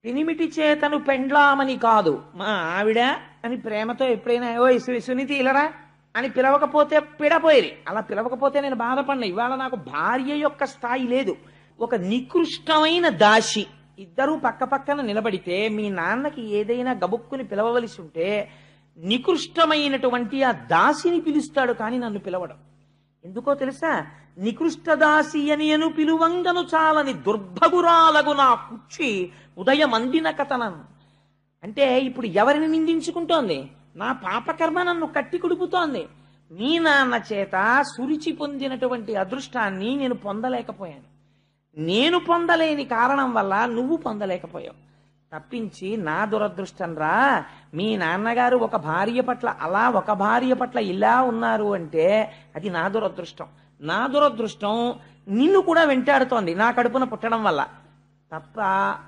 S1: పినిమిటి చేతను పెండ్లామని కాదు, మా ఆవిడ అని ప్రేమతో ఎప్పుడైనా ఓ సునీతి ఇలరా అని పిలవకపోతే పిడపోయేది. అలా పిలవకపోతే నేను బాధపడినా. ఇవాళ నాకు భార్య యొక్క స్థాయి లేదు. ఒక నికృష్టమైన దాసి ఇద్దరూ పక్క పక్కన నిలబడితే మీ నాన్నకి ఏదైనా గబుక్కుని పిలవవలసి ఉంటే నికృష్టమైనటువంటి ఆ దాసిని పిలుస్తాడు, కానీ నన్ను పిలవడం ఎందుకో తెలుసా? నికృష్ట దాసి అనియను పిలువంగను చాలని దుర్భగురాలగు నా కుచ్చి ఉదయమందిన కథనం. అంటే ఇప్పుడు ఎవరిని నిందించుకుంటోంది? నా పాపకర్మ నన్ను కట్టి కుడుపుతోంది. నీ నాన్న చేత సురిచి పొందినటువంటి అదృష్టాన్ని నేను పొందలేకపోయాను. నేను పొందలేని కారణం వల్ల నువ్వు పొందలేకపోయావు. తప్పించి నా దురదృష్టం రా. మీ నాన్నగారు ఒక భార్య పట్ల అలా, ఒక భార్య పట్ల ఇలా ఉన్నారు అంటే అది నా దురదృష్టం. నా దురదృష్టం నిన్ను కూడా వెంటాడుతోంది నా కడుపున పుట్టడం వల్ల తప్ప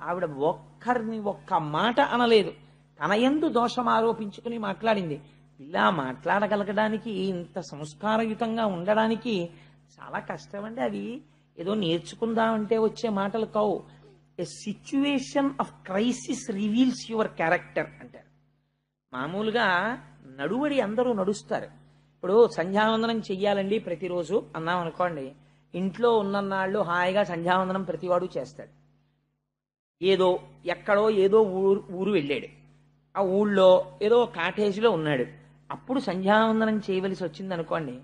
S1: ఆవిడ ఒక్కరిని ఒక్క మాట అనలేదు. తన యందు దోషం ఆరోపించుకుని మాట్లాడింది. ఇలా మాట్లాడగలగడానికి, ఇంత సంస్కారయుతంగా ఉండడానికి చాలా కష్టం అండి. అవి ఏదో నేర్చుకుందామంటే వచ్చే మాటలు కావు. A situation of crisis reveals your character అంటారు. మామూలుగా నడువడి అందరూ నడుస్తారు. ఇప్పుడు సంధ్యావందనం చెయ్యాలండి ప్రతిరోజు అన్నాం అనుకోండి, ఇంట్లో ఉన్ననాళ్ళు హాయిగా సంధ్యావందనం ప్రతివాడు చేస్తాడు. ఏదో ఎక్కడో ఏదో ఊరు వెళ్ళాడు, ఆ ఊళ్ళో ఏదో కాటేజీలో ఉన్నాడు, అప్పుడు సంధ్యావందనం చేయవలసి వచ్చింది అనుకోండి,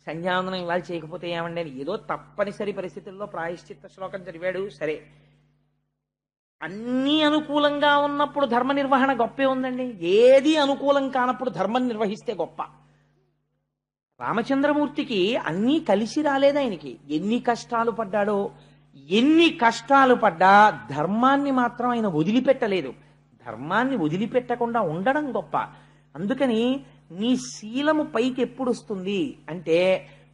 S1: సంధ్యావందనం ఇవాళ చేయకపోతే ఏమండి అని ఏదో తప్పనిసరి పరిస్థితుల్లో ప్రాయశ్చిత్త శ్లోకం చదివాడు, సరే. అన్నీ అనుకూలంగా ఉన్నప్పుడు ధర్మ నిర్వహణ గొప్పే ఉందండి. ఏది అనుకూలం కానప్పుడు ధర్మం నిర్వహిస్తే గొప్ప. రామచంద్రమూర్తికి అన్నీ కలిసి రాలేదు. ఆయనకి ఎన్ని కష్టాలు పడ్డాడో, ఎన్ని కష్టాలు పడ్డా ధర్మాన్ని మాత్రం ఆయన వదిలిపెట్టలేదు. ధర్మాన్ని వదిలిపెట్టకుండా ఉండడం గొప్ప. అందుకని నీ శీలము పైకి ఎప్పుడు వస్తుంది అంటే,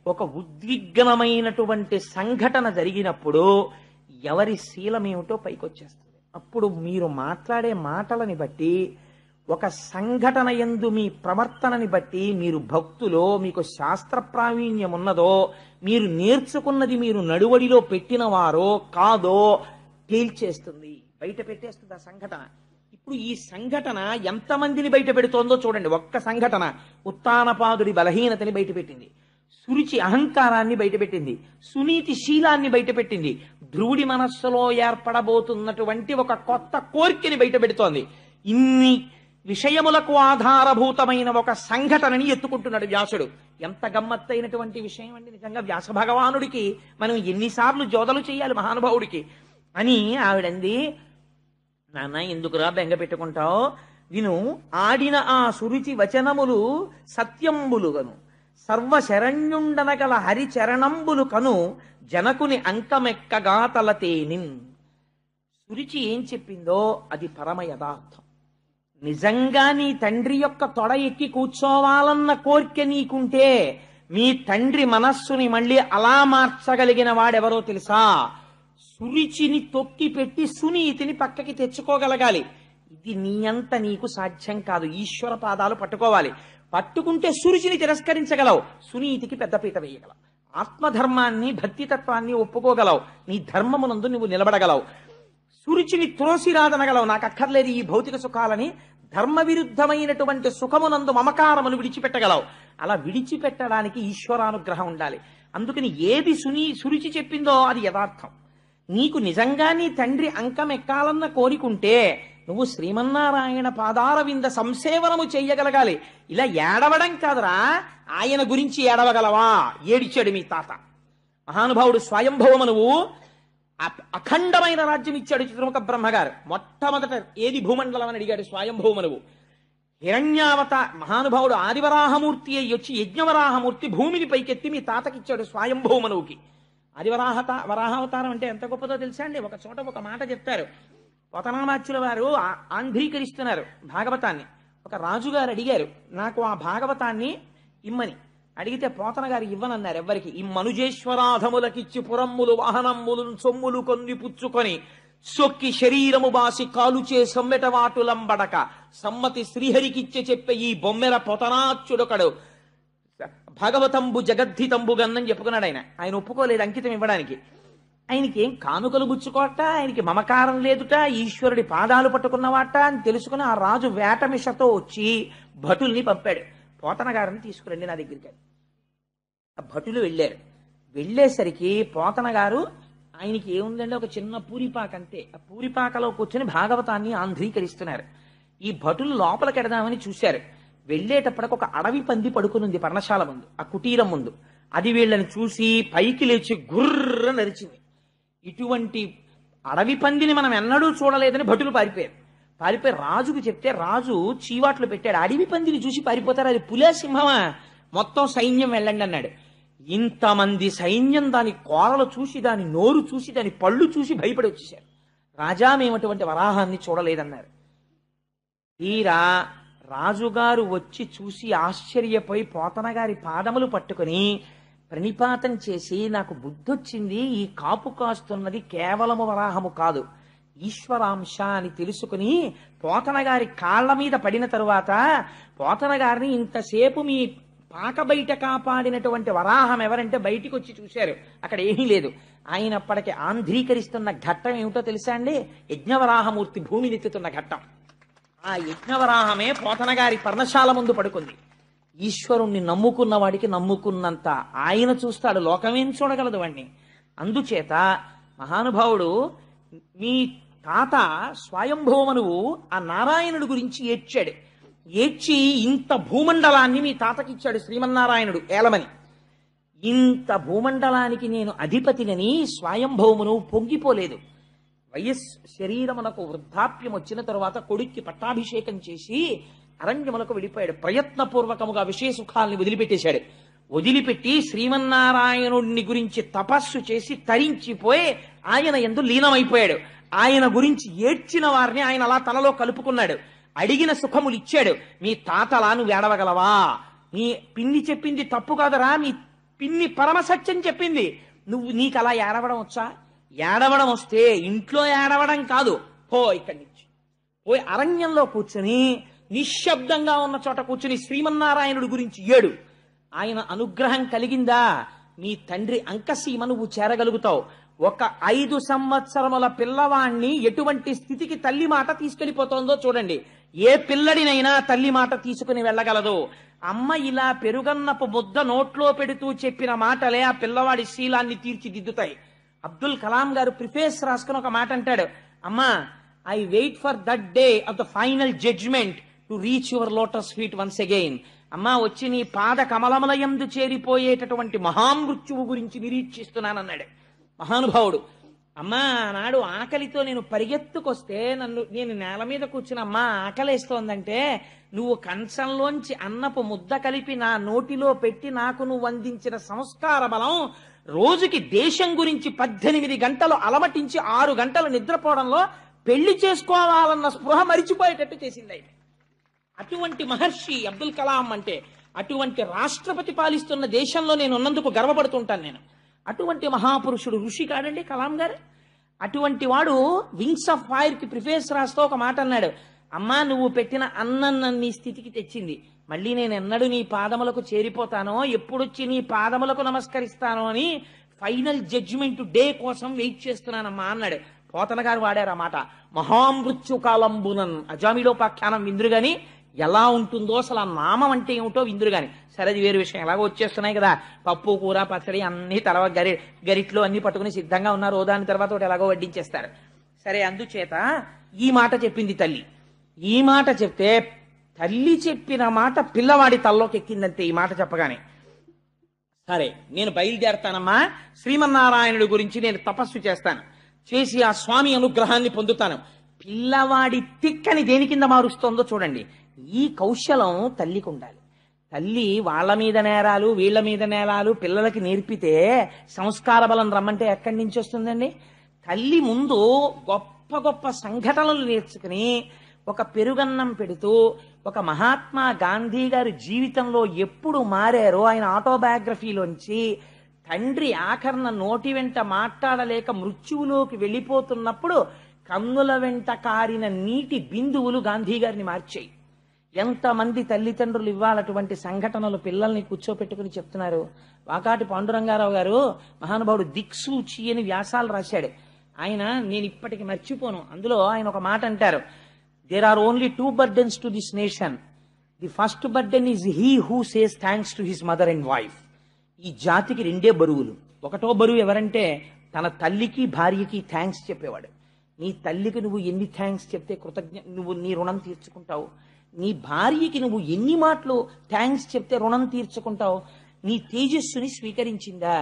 S1: ఒక ఉద్విగ్నమైనటువంటి సంఘటన జరిగినప్పుడు ఎవరి శీలం ఏమిటో పైకి వచ్చేస్తుంది. అప్పుడు మీరు మాట్లాడే మాటలని బట్టి, ఒక సంఘటన యందు మీ ప్రవర్తనని బట్టి, మీరు భక్తులో, మీకు శాస్త్ర ప్రావీణ్యం ఉన్నదో, మీరు నేర్చుకున్నది మీరు నడువడిలో పెట్టినవారో కాదో తేల్చేస్తుంది, బయట పెట్టేస్తుంది ఆ సంఘటన. ఇప్పుడు ఈ సంఘటన ఎంతమందిని బయట పెడుతోందో చూడండి. ఒక్క సంఘటన ఉత్తానపాదుడి బలహీనతని బయటపెట్టింది, సురుచి అహంకారాన్ని బయటపెట్టింది, సునీతి శీలాన్ని బయటపెట్టింది, ధ్రువుడి మనస్సులో ఏర్పడబోతున్నటువంటి ఒక కొత్త కోరికని బయటపెడుతోంది. ఇన్ని విషయములకు ఆధారభూతమైన ఒక సంఘటనని ఎత్తుకుంటున్నాడు వ్యాసుడు. ఎంత గమ్మత్తైనటువంటి విషయం అండి నిజంగా. వ్యాస భగవానుడికి మనం ఎన్నిసార్లు జోదలు చేయాలి మహానుభావుడికి అని ఆవిడంది. నాన్న ఎందుకురా బెంగ పెట్టుకుంటావు, విను ఆడిన ఆ సురుచి వచనములు సత్యంబులుగను, సర్వశరణ్యుండనగల హరిచరణంబులు కను, జనకుని అంకమెక్కగా తలతేనిన్. సురుచి ఏం చెప్పిందో అది పరమ యథార్థం. నిజంగా నీ తండ్రి యొక్క తొడ ఎక్కి కూర్చోవాలన్న కోరిక నీకుంటే, మీ తండ్రి మనస్సుని మళ్ళీ అలా మార్చగలిగిన వాడెవరో తెలుసా? సురుచిని తొక్కి పెట్టి సునీతిని పక్కకి తెచ్చుకోగలగాలి. ఇది నీ అంత నీకు సాధ్యం కాదు. ఈశ్వర పాదాలు పట్టుకోవాలి. పట్టుకుంటే సురుచిని తిరస్కరించగలవు, సునీతికి పెద్దపీట వేయగలవు, ఆత్మధర్మాన్ని భక్తితత్వాన్ని ఒప్పుకోగలవు, నీ ధర్మమునందు నువ్వు నిలబడగలవు, సురుచిని త్రోసిరాదనగలవు. నాకు అక్కర్లేదు ఈ భౌతిక సుఖాలని, ధర్మ విరుద్ధమైనటువంటి సుఖమునందు మమకారమును విడిచిపెట్టగలవు. అలా విడిచిపెట్టడానికి ఈశ్వరానుగ్రహం ఉండాలి. అందుకని ఏది సురుచి చెప్పిందో అది యథార్థం. నీకు నిజంగా నీ తండ్రి అంకం ఎక్కాలన్న కోరికుంటే నువ్వు శ్రీమన్నారాయణ పాదార వింద సంసేవనము చెయ్యగలగాలి. ఇలా ఏడవడం కాదురా, ఆయన గురించి ఏడవగలవా? ఏడిచాడు మీ తాత మహానుభావుడు స్వయంభవమనువు. అఖండమైన రాజ్యం ఇచ్చాడు చిత్రముఖ బ్రహ్మగారు. మొట్టమొదట ఏది భూమండలం అని అడిగాడు స్వయంభవమనువు. హిరణ్యావత మహానుభావుడు ఆదివరాహమూర్తి అయ్యి వచ్చి యజ్ఞవరాహమూర్తి భూమిని పైకెత్తి మీ తాతకిచ్చాడు స్వయంభవమనువుకి. వరాహావతారం అంటే ఎంత గొప్పదో తెలుసా అండి? ఒక చోట ఒక మాట చెప్తారు. పోతనామాచ్యుల వారు ఆంధ్రీకరిస్తున్నారు భాగవతాన్ని. ఒక రాజుగారు అడిగారు, నాకు ఆ భాగవతాన్ని ఇమ్మని. అడిగితే పోతన గారు ఇవ్వనన్నారు ఎవ్వరికి. ఈ మనుజేశ్వరాధములకిచ్చి పురమ్ములు వాహనమ్ములు సొమ్ములు కొన్ని పుచ్చుకొని సొక్కి శరీరము బాసి కాలుచే సొమ్మెట వాటులంబడక సమ్మతి శ్రీహరికిచ్చే చెప్పే ఈ బొమ్మెల పోతనాచ్యుడొకడు భగవతంబు జగద్ధితంబు గన్నని చెప్పుకున్నాడు. ఆయన ఒప్పుకోలేదు అంకితం ఇవ్వడానికి. ఆయనకి ఏం కానుకలు గుచ్చుకోట, ఆయనకి మమకారం లేదుట, ఈశ్వరుడి పాదాలు పట్టుకున్నవాట అని తెలుసుకుని ఆ రాజు వేటమిషతో వచ్చి భటుల్ని పంపాడు. పోతన గారిని తీసుకురండి నా దగ్గరికి. ఆ భటులు వెళ్ళారు. వెళ్ళేసరికి పోతన గారు ఆయనకి ఏముందంటే ఒక చిన్న పూరిపాక అంతే. ఆ పూరిపాకలో కూర్చొని భాగవతాన్ని ఆంధ్రీకరిస్తున్నారు. ఈ భటులు లోపలికి ఎడదామని చూశారు. వెళ్ళేటప్పటికి ఒక అడవి పంది పడుకునుంది పర్ణశాల ముందు, ఆ కుటీరం ముందు. అది వీళ్ళని చూసి పైకి లేచి గుర్ర నరిచింది. ఇటువంటి అడవి పందిని మనం ఎన్నడూ చూడలేదని భటులు పారిపోయారు. పారిపోయి రాజుకు చెప్తే రాజు చీవాట్లు పెట్టాడు. అడవి పందిని చూసి పారిపోతారు, అది పులే సింహమా, మొత్తం సైన్యం వెళ్ళండి అన్నాడు. ఇంతమంది సైన్యం దాని కోరలు చూసి, దాని నోరు చూసి, దాని పళ్ళు చూసి భయపడి వచ్చేశారు. రాజా మేమటువంటి వరాహాన్ని చూడలేదన్నారు. తీరా రాజుగారు వచ్చి చూసి ఆశ్చర్యపోయి పోతన గారి పాదములు పట్టుకుని ప్రణిపాతం చేసి, నాకు బుద్ధొచ్చింది, ఈ కాపు కాస్తున్నది కేవలము వరాహము కాదు, ఈశ్వరాంశ అని తెలుసుకుని పోతన గారి కాళ్ల మీద పడిన తరువాత పోతన గారిని ఇంతసేపు మీ పాక బయట కాపాడినటువంటి వరాహం ఎవరంటే బయటికి వచ్చి చూశారు. అక్కడ ఏమీ లేదు. ఆయనప్పటికీ ఆంధ్రీకరిస్తున్న ఘట్టం ఏమిటో తెలుసా అండి? యజ్ఞవరాహమూర్తి భూమినెత్తుతున్న ఘట్టం. ఆ యజ్ఞవరాహమే పోతన గారి పర్ణశాల ముందు పడుకుంది. ఈశ్వరుణ్ణి నమ్ముకున్న వాడికి నమ్ముకున్నంత ఆయన చూస్తాడు, లోకమేం చూడగలదు వాణ్ణి. అందుచేత మహానుభావుడు మీ తాత స్వయంభవమనువు ఆ నారాయణుడు గురించి ఇంత భూమండలానికి నేను అధిపతినని స్వయంభౌమును పొంగిపోలేదు. శరీరమునకు వృద్ధాప్యం వచ్చిన తరువాత కొడుక్కి పట్టాభిషేకం చేసి అరణ్యములకు వెళ్ళిపోయాడు. ప్రయత్నపూర్వకముగా విషయ సుఖాల్ని వదిలిపెట్టేశాడు. వదిలిపెట్టి శ్రీమన్నారాయణుడిని గురించి తపస్సు చేసి తరించిపోయి ఆయన యందు లీనమైపోయాడు. ఆయన గురించి ఏడ్చిన వారిని ఆయన అలా తనలో కలుపుకున్నాడు. అడిగిన సుఖములు ఇచ్చాడు. మీ తాతలా నువ్వు ఏడవగలవా? మీ పిన్ని చెప్పింది తప్పు కాదరా, మీ పిన్ని పరమసత్యం చెప్పింది. నీకు అలా ఏడవడం వచ్చా? ఏడవడం వస్తే ఇంట్లో ఏడవడం కాదు, పో ఇక్కడి నుంచి. పోయి అరణ్యంలో కూర్చుని నిశ్శబ్దంగా ఉన్న చోట కూర్చుని శ్రీమన్నారాయణుడి గురించి ఏడు. ఆయన అనుగ్రహం కలిగిందా మీ తండ్రి అంకసీమ నువ్వు చేరగలుగుతావు. ఒక 5 సంవత్సరముల పిల్లవాణ్ణి ఎటువంటి స్థితికి తల్లి మాట తీసుకెళ్లిపోతుందో చూడండి. ఏ పిల్లడినైనా తల్లి మాట తీసుకుని వెళ్ళగలదు. అమ్మ ఇలా పెరుగన్నపు ముద్ద నోట్లో పెడుతూ చెప్పిన మాటలే ఆ పిల్లవాడి శీలాన్ని తీర్చిదిద్దుతాయి. అబ్దుల్ కలాం గారు ప్రిఫేస్ రాసుకుని ఒక మాట అంటాడు, అమ్మా I wait for that day of the final judgement to reach your lotus feet once again. అమ్మా వచ్చి నీ పాద కమలమలయందు చేరిపోయేటటువంటి మహామృత్యువు గురించి నిరీక్షిస్తున్నానన్నాడు మహానుభావుడు. అమ్మా నాడు ఆకలితో నేను పరిగెత్తుకొస్తే నేను నేల మీద కూర్చుని అమ్మా ఆకలేస్తోందంటే నువ్వు కంచంలోంచి అన్నపు ముద్ద కలిపి నా నోటిలో పెట్టి నాకు నువ్వు అందించిన సంస్కార బలం రోజుకి దేశం గురించి 18 గంటలు అలమటించి 6 గంటలు నిద్రపోవడంలో పెళ్లి చేసుకోవాలన్న స్పృహ మరిచిపోయేటట్టు చేసింది. అయితే అటువంటి మహర్షి అబ్దుల్ కలాం అంటే, అటువంటి రాష్ట్రపతి పాలిస్తున్న దేశంలో నేను ఉన్నందుకు గర్వపడుతుంటాను నేను. అటువంటి మహాపురుషుడు ఋషి కాడండి కలాం గారు. అటువంటి వాడు వింగ్స్ ఆఫ్ ఫైర్ కి ప్రిఫేస్ రాస్తూ ఒక మాట అన్నాడు, అమ్మా నువ్వు పెట్టిన అన్నం నన్ను ఈ స్థితికి తెచ్చింది. మళ్ళీ నేను ఎన్నడూ నీ పాదములకు చేరిపోతానో, ఎప్పుడొచ్చి నీ పాదములకు నమస్కరిస్తానో అని ఫైనల్ జడ్జిమెంట్ డే కోసం వెయిట్ చేస్తున్నానమ్మా అన్నాడు. పోతన గారు వాడారు ఆ మాట. మహామృత్యు కాలంబునన్ అజామిలోపాఖ్యానం విందురు గాని ఎలా ఉంటుందో అసలు ఆ నామం అంటే ఏమిటో విందురు గాని. సరే అది వేరు విషయం. ఎలాగో వచ్చేస్తున్నాయి కదా, పప్పు కూర పచ్చడి అన్ని తర్వాత గరిట్లో అన్ని పట్టుకుని సిద్ధంగా ఉన్నారు. దాని తర్వాత ఒకటి ఎలాగో వడ్డించేస్తారు. సరే అందుచేత ఈ మాట చెప్పింది తల్లి. ఈ మాట చెప్తే తల్లి చెప్పిన మాట పిల్లవాడి తల్లోకి ఎక్కిందంతే. ఈ మాట చెప్పగానే సరే నేను బయలుదేరతానమ్మా, శ్రీమన్నారాయణుడి గురించి నేను తపస్సు చేస్తాను, చేసి ఆ స్వామి అనుగ్రహాన్ని పొందుతాను. పిల్లవాడి తిక్కని దేని కింద మారుస్తోందో చూడండి. ఈ కౌశలం తల్లికి ఉండాలి. తల్లి వాళ్ళ మీద నేరాలు వీళ్ళ మీద నేరాలు పిల్లలకి నేర్పితే సంస్కార బలం రమ్మంటే ఎక్కడి నుంచి వస్తుందండి? తల్లి ముందు గొప్ప గొప్ప సంఘటనలు నేర్చుకుని ఒక పెరుగన్నం పెడుతూ, ఒక మహాత్మా గాంధీ గారి జీవితంలో ఎప్పుడు మారారో ఆయన ఆటోబయోగ్రఫీలోంచి తండ్రి ఆఖరణ నోటి వెంట మాట్లాడలేక మృత్యువులోకి వెళ్ళిపోతున్నప్పుడు కన్నుల వెంట కారిన నీటి బిందువులు గాంధీ గారిని మార్చాయి. ఎంతమంది తల్లిదండ్రులు ఇవ్వాలటువంటి సంఘటనలు పిల్లల్ని కూర్చోపెట్టుకుని చెప్తున్నారు. వాకాటి పాండురంగారావు గారు మహానుభావుడు దిక్సూచి అని వ్యాసాలు రాశాడు. ఆయన నేను ఇప్పటికి మర్చిపోను. అందులో ఆయన ఒక మాట అంటారు, there are only 2 burdens to this nation. The first burden is he who says thanks to his mother and wife. ఈ జాతికి 2 బరువులు. ఒకటో బరువు ఎవరంటే తన తల్లికి భార్యకి థ్యాంక్స్ చెప్పేవాడు. నీ తల్లికి నువ్వు ఎన్ని థ్యాంక్స్ చెప్తే నువ్వు నీ రుణం తీర్చుకుంటావు. నీ భార్యకి నువ్వు ఎన్ని మాటలు థ్యాంక్స్ చెప్తే రుణం తీర్చుకుంటావు. నీ తేజస్సుని స్వీకరించిందా?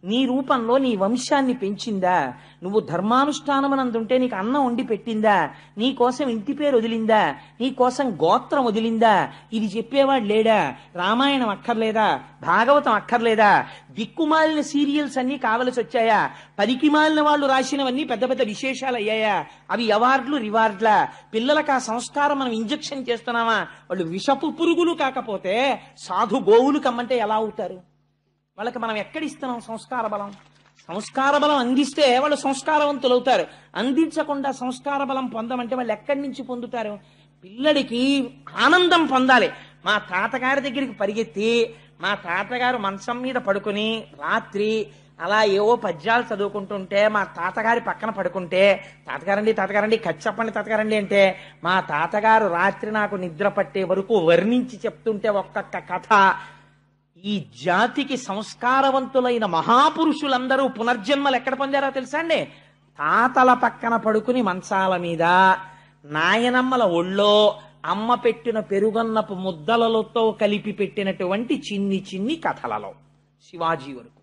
S1: నీ రూపంలో నీ వంశాన్ని పెంచిందా? నువ్వు ధర్మానుష్ఠానమనందుంటే నీకు అన్నం వండి పెట్టిందా? నీ కోసం ఇంటి పేరు వదిలిందా? నీ కోసం గోత్రం వదిలిందా? ఇది చెప్పేవాడు లేడా? రామాయణం అక్కర్లేదా? భాగవతం అక్కర్లేదా? దిక్కుమాలిన సీరియల్స్ అన్ని కావలసి వచ్చాయా? పనికిమాలిన వాళ్ళు రాసినవన్నీ పెద్ద పెద్ద విశేషాలు అయ్యాయా? అవి అవార్డులు రివార్డులా? పిల్లలకు ఆ సంస్కారం మనం ఇంజెక్షన్ చేస్తున్నామా? వాళ్ళు విషపు పురుగులు కాకపోతే సాధు గోవులు కమ్మంటే ఎలా అవుతారు? వాళ్ళకి మనం ఎక్కడిస్తున్నాం సంస్కార బలం? సంస్కార బలం అందిస్తే వాళ్ళు సంస్కారవంతులు అవుతారు. అందించకుండా సంస్కార బలం పొందమంటే వాళ్ళు ఎక్కడి నుంచి పొందుతారు? పిల్లడికి ఆనందం పొందాలి. మా తాతగారి దగ్గరికి పరిగెత్తి మా తాతగారు మంచం మీద పడుకుని రాత్రి అలా ఏవో పద్యాలు చదువుకుంటుంటే మా తాతగారి పక్కన పడుకుంటే, తాతగారండి కథ చెప్పండి తాతగారండి అంటే, మా తాతగారు రాత్రి నాకు నిద్ర పట్టే వరకు వర్ణించి చెప్తుంటే ఒక్కొక్క కథ. ఈ జాతికి సంస్కారవంతులైన మహాపురుషులందరూ పునర్జన్మలు ఎక్కడ పొందారో తెలుసా అండి? తాతల పక్కన పడుకుని మంచాల మీద, నాయనమ్మల ఒళ్ళో అమ్మ పెట్టిన పెరుగన్నపు ముద్దలతో కలిపి పెట్టినటువంటి చిన్ని చిన్ని కథలలో. శివాజీ వరకు.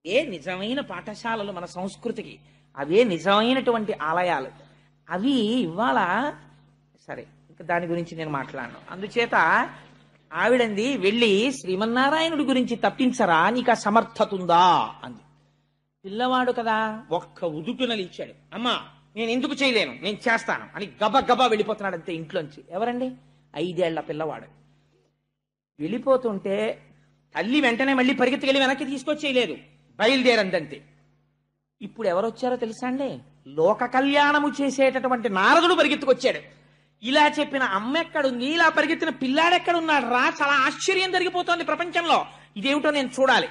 S1: అవే నిజమైన పాఠశాలలు మన సంస్కృతికి, అవే నిజమైనటువంటి ఆలయాలు. అవి ఇవాళ సరే, ఇంకా దాని గురించి నేను మాట్లాడను. అందుచేత ఆవిడంది వెళ్ళి శ్రీమన్నారాయణుడి గురించి తప్పించరా, నీకు ఆ సమర్థత ఉందా అంది. పిల్లవాడు కదా, ఒక్క ఉదుటున లేచాడు. అమ్మా నేను ఎందుకు చేయలేను, నేను చేస్తాను అని గబగబా వెళ్ళిపోతున్నాడు అంతే ఇంట్లోంచి. ఎవరండి? 5 ఏళ్ల పిల్లవాడు. వెళ్ళిపోతుంటే తల్లి వెంటనే మళ్ళీ పరిగెత్తుకెళ్ళి వెనక్కి తీసుకొచ్చేయలేదు, బయలుదేరందంతే. ఇప్పుడు ఎవరొచ్చారో తెలుసా అండి? లోక కళ్యాణము చేసేటటువంటి నారదుడు పరిగెత్తుకొచ్చాడు. ఇలా చెప్పిన అమ్మ ఎక్కడుంది, ఇలా పరిగెత్తిన పిల్లాడెక్కడున్నాడు రా, చాలా ఆశ్చర్యం జరిగిపోతోంది ప్రపంచంలో, ఇదేమిటో నేను చూడాలి.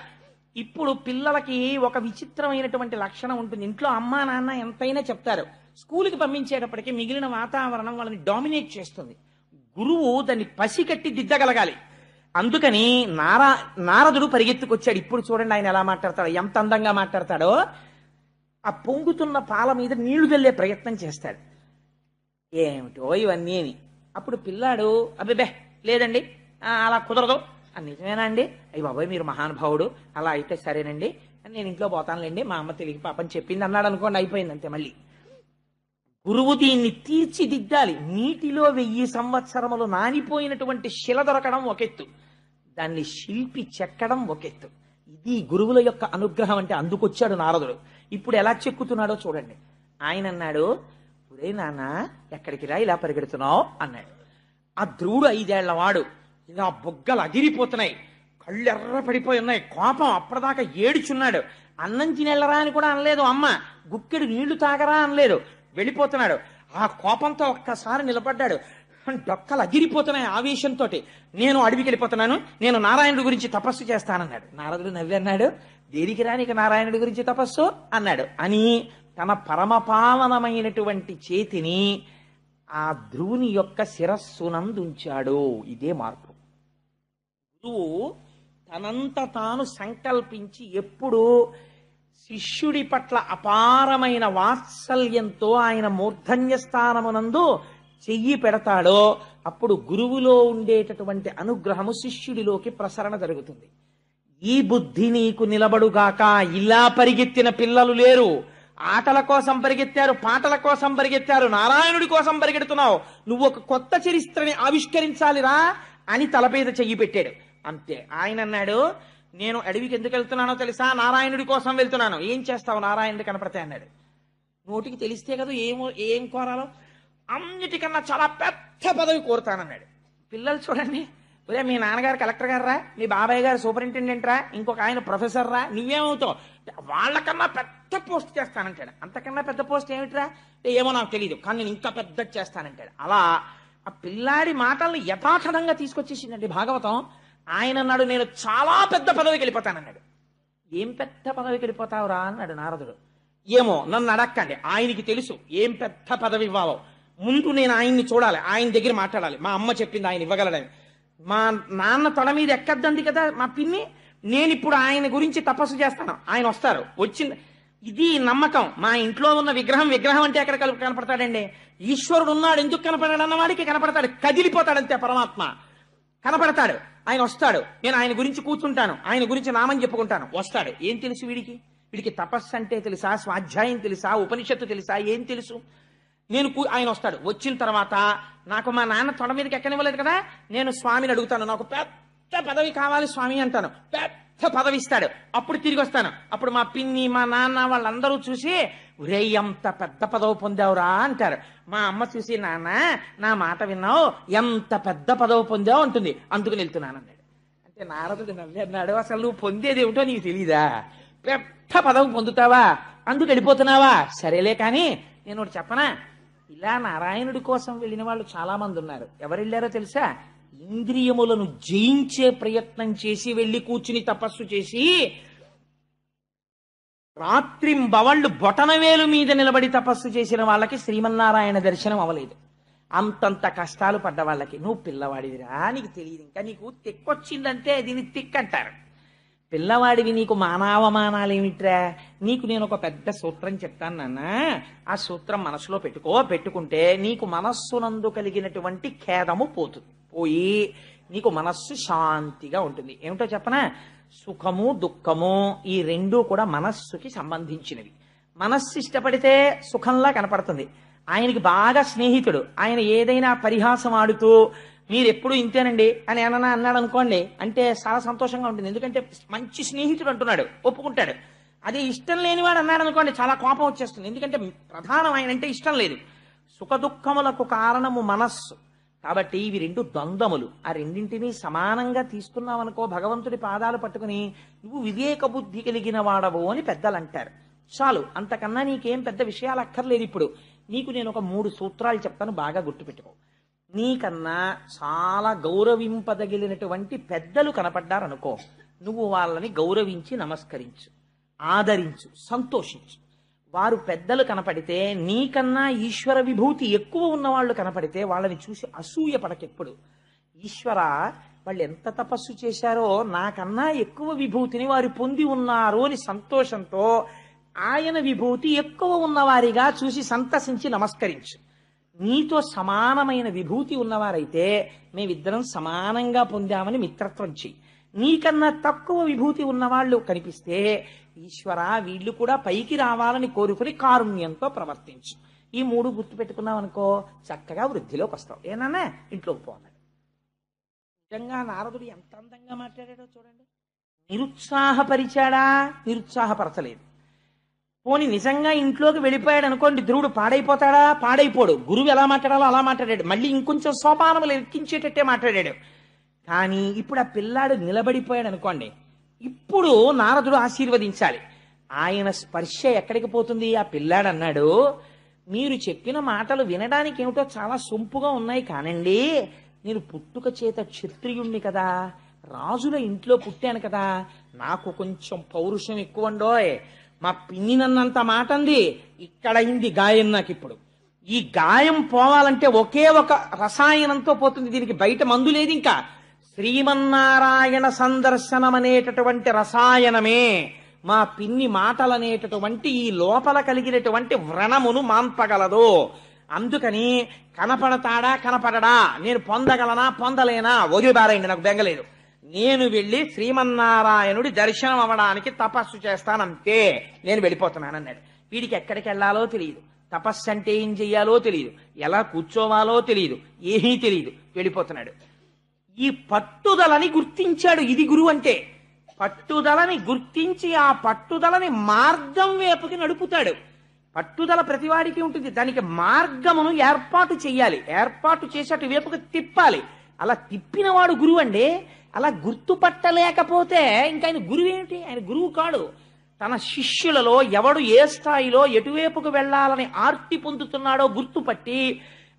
S1: ఇప్పుడు పిల్లలకి ఒక విచిత్రమైనటువంటి లక్షణం ఉంటుంది. ఇంట్లో అమ్మా నాన్న ఎంతైనా చెప్తారు, స్కూల్కి పంపించేటప్పటికి మిగిలిన వాతావరణం వాళ్ళని డామినేట్ చేస్తుంది. గురువు దాన్ని పసికట్టి దిద్దగలగాలి. అందుకని నారదుడు పరిగెత్తుకొచ్చాడు. ఇప్పుడు చూడండి ఆయన ఎలా మాట్లాడతాడో, ఎంత అందంగా మాట్లాడతాడో. ఆ పొంగుతున్న పాల మీద నీళ్లు చల్లే ప్రయత్నం చేస్తాడు. ఏమిటో ఇవన్నీ అని. అప్పుడు పిల్లాడు అబ్బే లేదండి, అలా కుదరదు. నిజమేనా అండి? అయ్యి బాబాయ్ మీరు మహానుభావుడు, అలా అయితే సరేనండి, నేను ఇంట్లో పోతానులేండి, మా అమ్మ తెలియక పాపని చెప్పింది అన్నాడు అనుకోండి, అయిపోయింది అంతే. మళ్ళీ గురువు దీన్ని తీర్చిదిద్దాలి. నీటిలో 1000 సంవత్సరములు నానిపోయినటువంటి శిల దొరకడం ఒకెత్తు, దాన్ని శిల్పి చెక్కడం ఒకెత్తు. ఇది గురువుల యొక్క అనుగ్రహం అంటే. అందుకొచ్చాడు నారదుడు. ఇప్పుడు ఎలా చెక్కుతున్నాడో చూడండి. ఆయన అన్నాడు, ఒరే నాన్న ఎక్కడికి రా ఇలా పరిగెడుతున్నావు అన్నాడు. ఆ ధ్రువుడు 5 ఏళ్ల వాడు. ఇలా బొగ్గలు అదిరిపోతున్నాయి, కళ్ళు ఎర్ర పడిపోయి ఉన్నాయి, కోపం. అప్పటిదాకా ఏడుచున్నాడు. అన్నం తినేళ్ళరా అని కూడా అనలేదు అమ్మ, గుక్కెడు నీళ్లు తాగరా అనలేదు. వెళ్ళిపోతున్నాడు. ఆ కోపంతో ఒక్కసారి నిలబడ్డాడు. డొక్కలు అదిరిపోతున్నాయి ఆవేశంతో. నేను అడవికి వెళ్ళిపోతున్నాను, నేను నారాయణుడి గురించి తపస్సు చేస్తానన్నాడు. నారదుడు నవ్వి అన్నాడు, దేనికి రానికి నారాయణుడి గురించి తపస్సు అన్నాడు అని తన పరమపావనమైనటువంటి చేతిని ఆ ధ్రువుని యొక్క శిరస్సునందుంచాడు. ఇదే మార్పు. గురువు తనంత తాను సంకల్పించి ఎప్పుడు శిష్యుడి పట్ల అపారమైన వాత్సల్యంతో ఆయన మూర్ధన్య స్థానమునందు చెయ్యి పెడతాడో అప్పుడు గురువులో ఉండేటటువంటి అనుగ్రహము శిష్యుడిలోకి ప్రసరణ జరుగుతుంది. ఈ బుద్ధి నీకు నిలబడుగాక. ఇలా పరిగెత్తిన పిల్లలు లేరు. ఆటల కోసం పరిగెత్తారు, పాటల కోసం పరిగెత్తారు, నారాయణుడి కోసం పరిగెడుతున్నావు. నువ్వు ఒక కొత్త చరిత్రని ఆవిష్కరించాలిరా అని తలపేద చెయ్యి పెట్టాడు. అంతే. ఆయన అన్నాడు, నేను అడవికి ఎందుకు వెళ్తున్నానో తెలుసా? నారాయణుడి కోసం వెళ్తున్నాను. ఏం చేస్తావు నారాయణుడి కనపడితే అన్నాడు. నోటికి తెలిస్తే కదా ఏం కోరాలో. అన్నిటికన్నా చాలా పెద్ద పదవి కోరుతానన్నాడు. పిల్లలు చూడండి, ఒరే మీ నాన్నగారు కలెక్టర్ గారు రా, మీ బాబాయ్ గారు సూపరింటెండెంట్ రా, ఇంకొక ఆయన ప్రొఫెసర్ రా, నువ్వేమవుతావు? వాళ్ళకన్నా పెద్ద పోస్ట్ చేస్తానంటాడు. అంతకన్నా పెద్ద పోస్ట్ ఏమిట్రా? ఏమో నాకు తెలియదు, కానీ నేను ఇంకా పెద్ద చేస్తానంటాడు. అలా ఆ పిల్లాడి మాటలను యథాతథంగా తీసుకొచ్చేసిందండి భాగవతం. ఆయన అన్నాడు, నేను చాలా పెద్ద పదవికి వెళ్ళిపోతానన్నాడు. ఏం పెద్ద పదవికి వెళ్ళిపోతావురా అన్నాడు నారదుడు. ఏమో నన్ను అడక్కండి, ఆయనకి తెలుసు ఏం పెద్ద పదవి ఇవ్వాలో. ముందు నేను ఆయన్ని చూడాలి, ఆయన దగ్గర మాట్లాడాలి. మా అమ్మ చెప్పింది ఆయన ఇవ్వగలడని. మా నాన్న తొడ మీద ఎక్కద్దంది కదా మా పిన్ని, నేను ఇప్పుడు ఆయన గురించి తపస్సు చేస్తాను, ఆయన వస్తారు. వచ్చింది ఇది నమ్మకం. మా ఇంట్లో ఉన్న విగ్రహం అంటే ఎక్కడ కనపడతాడండి? ఈశ్వరుడు ఉన్నాడు, ఎందుకు కనపడాడు అన్నవాడికి కనపడతాడు. కదిలిపోతాడంతే పరమాత్మ, కనపడతాడు. ఆయన వస్తాడు, నేను ఆయన గురించి కూర్చుంటాను, ఆయన గురించి నామని చెప్పుకుంటాను. వస్తాడు. ఏం తెలుసు వీడికి తపస్సు అంటే తెలుసా? స్వాధ్యాయం తెలుసా? ఉపనిషత్తు తెలుసా? ఏం తెలుసు? ఆయన వస్తాడు. వచ్చిన తర్వాత నాకు మా నాన్న తొడ మీదకి ఎక్కనివ్వలేదు కదా, నేను స్వామిని అడుగుతాను, నాకు పెద్ద పదవి కావాలి స్వామి అంటాను. పెద్ద పదవి ఇస్తాడు. అప్పుడు తిరిగి వస్తాను. అప్పుడు మా పిన్ని మా నాన్న వాళ్ళందరూ చూసి, ఒరే ఎంత పెద్ద పదవి పొందావురా అంటారు. మా అమ్మ చూసి, నాన్న నా మాట విన్నావు, ఎంత పెద్ద పదవి పొందావు అంటుంది. అందుకు వెళ్తున్నాను అన్నాడు. అంటే నారదుడు నవ్వి అన్నాడు, అసలు నువ్వు పొందేది ఏమిటో నీకు తెలీదా? పెద్ద పదవి పొందుతావా, అందుకు వెళ్ళిపోతున్నావా? సరేలే కానీ నేను ఒకటి చెప్పనా, ఇలా నారాయణుడి కోసం వెళ్ళిన వాళ్ళు చాలా మంది ఉన్నారు. ఎవరు వెళ్ళారో తెలుసా? ఇంద్రియములను జయించే ప్రయత్నం చేసి వెళ్ళి కూర్చుని తపస్సు చేసి రాత్రింబవళ్ళు బొటనవేలు మీద నిలబడి తపస్సు చేసిన వాళ్ళకి శ్రీమన్నారాయణ దర్శనం అవ్వలేదు. అంతంత కష్టాలు పడ్డ వాళ్ళకి. నువ్వు పిల్లవాడివిరా, నీకు తెలియదు, ఇంకా నీకు తిక్కొచ్చిందంటే దీన్ని తిక్కంటారు. పిల్లవాడివి, నీకు మానవమానాలు ఏమిట్రా? నీకు నేను ఒక పెద్ద సూత్రం చెప్తాను నాన్న, ఆ సూత్రం మనసులో పెట్టుకుంటే నీకు మనస్సునందు కలిగినటువంటి ఖేదము పోతుంది, పోయి నీకు మనస్సు శాంతిగా ఉంటుంది. ఏమిటో చెప్పనా? సుఖము దుఃఖము ఈ రెండూ కూడా మనస్సుకి సంబంధించినవి. మనస్సు ఇష్టపడితే సుఖంలా కనపడుతుంది. ఆయనకి బాగా స్నేహితుడు, ఆయన ఏదైనా పరిహాసం ఆడుతూ మీరు ఎప్పుడు ఇంతేనండి అని ఏమన్నా అన్నాడు అనుకోండి, అంటే చాలా సంతోషంగా ఉంటుంది. ఎందుకంటే మంచి స్నేహితుడు అంటున్నాడు, ఒప్పుకుంటాడు. అదే ఇష్టం లేనివాడు అన్నాడు అనుకోండి, చాలా కోపం వచ్చేస్తుంది. ఎందుకంటే ప్రధానం ఆయన అంటే ఇష్టం లేదు. సుఖ దుఃఖములకు కారణము మనస్సు. కాబట్టి ఇవి రెండు ద్వంద్వములు. ఆ రెండింటినీ సమానంగా తీసుకున్నావనుకో, భగవంతుడి పాదాలు పట్టుకుని నువ్వు వివేక బుద్ధి కలిగిన వాడవు అని పెద్దలు అంటారు. చాలు, అంతకన్నా నీకేం పెద్ద విషయాలు అక్కర్లేదు. ఇప్పుడు నీకు నేను ఒక 3 సూత్రాలు చెప్తాను, బాగా గుర్తుపెట్టుకో. నీకన్నా చాలా గౌరవింపదగిలినటువంటి పెద్దలు కనపడ్డారనుకో, నువ్వు వాళ్ళని గౌరవించి నమస్కరించు, ఆదరించు, సంతోషించు. వారు పెద్దలు కనపడితే, నీకన్నా ఈశ్వర విభూతి ఎక్కువ ఉన్నవాళ్ళు కనపడితే వాళ్ళని చూసి అసూయ పడకెప్పుడు. ఈశ్వర, వాళ్ళు ఎంత తపస్సు చేశారో, నాకన్నా ఎక్కువ విభూతిని వారు పొంది ఉన్నారు అని సంతోషంతో ఆయన విభూతి ఎక్కువ ఉన్నవారిగా చూసి సంతసించి నమస్కరించు. నీతో సమానమైన విభూతి ఉన్నవారైతే మేమిద్దరం సమానంగా పొందామని మిత్రత్వం చెయ్యి. నీకన్నా తక్కువ విభూతి ఉన్నవాళ్ళు కనిపిస్తే, ఈశ్వర వీళ్ళు కూడా పైకి రావాలని కోరుకుని కారుణ్యంతో ప్రవర్తించు. ఈ 3 గుర్తుపెట్టుకున్నావు అనుకో, చక్కగా వృద్ధిలోకి వస్తావు. ఏనన్నా ఇంట్లోకి పోన్నాడు. నిజంగా నారదుడు ఎంత అందంగా మాట్లాడాడో చూడండి. నిరుత్సాహపరిచాడా? నిరుత్సాహపరచలేదు. పోని నిజంగా ఇంట్లోకి వెళ్ళిపోయాడు అనుకోండి, ధ్రువుడు పాడైపోతాడా? పాడైపోడు. గురువు ఎలా మాట్లాడాలో అలా మాట్లాడాడు. మళ్ళీ ఇంకొంచెం సోపానములు ఎక్కించేటట్టే మాట్లాడాడు. కానీ ఇప్పుడు ఆ పిల్లాడు నిలబడిపోయాడు అనుకోండి, ఇప్పుడు నారదుడు ఆశీర్వదించాలి. ఆయన స్పర్శ ఎక్కడికి పోతుంది? ఆ పిల్లాడు అన్నాడు, మీరు చెప్పిన మాటలు వినడానికి ఏమిటో చాలా సొంపుగా ఉన్నాయి కానండి, నేను పుట్టుక చేత క్షత్రియుణ్ణి కదా, రాజుల ఇంట్లో పుట్టాను కదా, నాకు కొంచెం పౌరుషం ఎక్కువండోయ్. మా పిన్ని నన్నంత మాట అంది, ఇక్కడ అయింది గాయం. నాకు ఇప్పుడు ఈ గాయం పోవాలంటే ఒకే ఒక రసాయనంతో పోతుంది. దీనికి బయట మందు లేదు. ఇంకా శ్రీమన్నారాయణ సందర్శనం అనేటటువంటి రసాయనమే మా పిన్ని మాటలనేటటువంటి ఈ లోపల కలిగినటువంటి వ్రణమును మాన్పగలదు. అందుకని కనపడతాడా కనపడడా, నేను పొందగలనా పొందలేనా వదిలిబారైంది, నాకు బెంగలేదు. నేను వెళ్ళి శ్రీమన్నారాయణుడి దర్శనం అవ్వడానికి తపస్సు చేస్తానంతే, నేను వెళ్ళిపోతున్నానన్నాడు. వీడికి ఎక్కడికి వెళ్ళాలో తెలియదు, తపస్సు అంటే ఏం చెయ్యాలో తెలియదు, ఎలా కూర్చోవాలో తెలియదు, ఏమీ తెలియదు, వెళ్ళిపోతున్నాడు. ఈ పట్టుదలని గుర్తించాడు. ఇది గురువు అంటే. పట్టుదలని గుర్తించి ఆ పట్టుదలని మార్గం వైపుకి నడుపుతాడు. పట్టుదల ప్రతివాడికి ఉంటుంది, దానికి మార్గమును ఏర్పాటు చెయ్యాలి, ఏర్పాటు చేసి అటు వైపుకి తిప్పాలి. అలా తిప్పినవాడు గురువు అండి. అలా గుర్తుపట్టలేకపోతే ఇంకా ఆయన గురువు ఏమిటి? ఆయన గురువు కాడు. తన శిష్యులలో ఎవడు ఏ స్థాయిలో ఎటువైపుకు వెళ్ళాలని ఆర్తి పొందుతున్నాడో గుర్తుపట్టి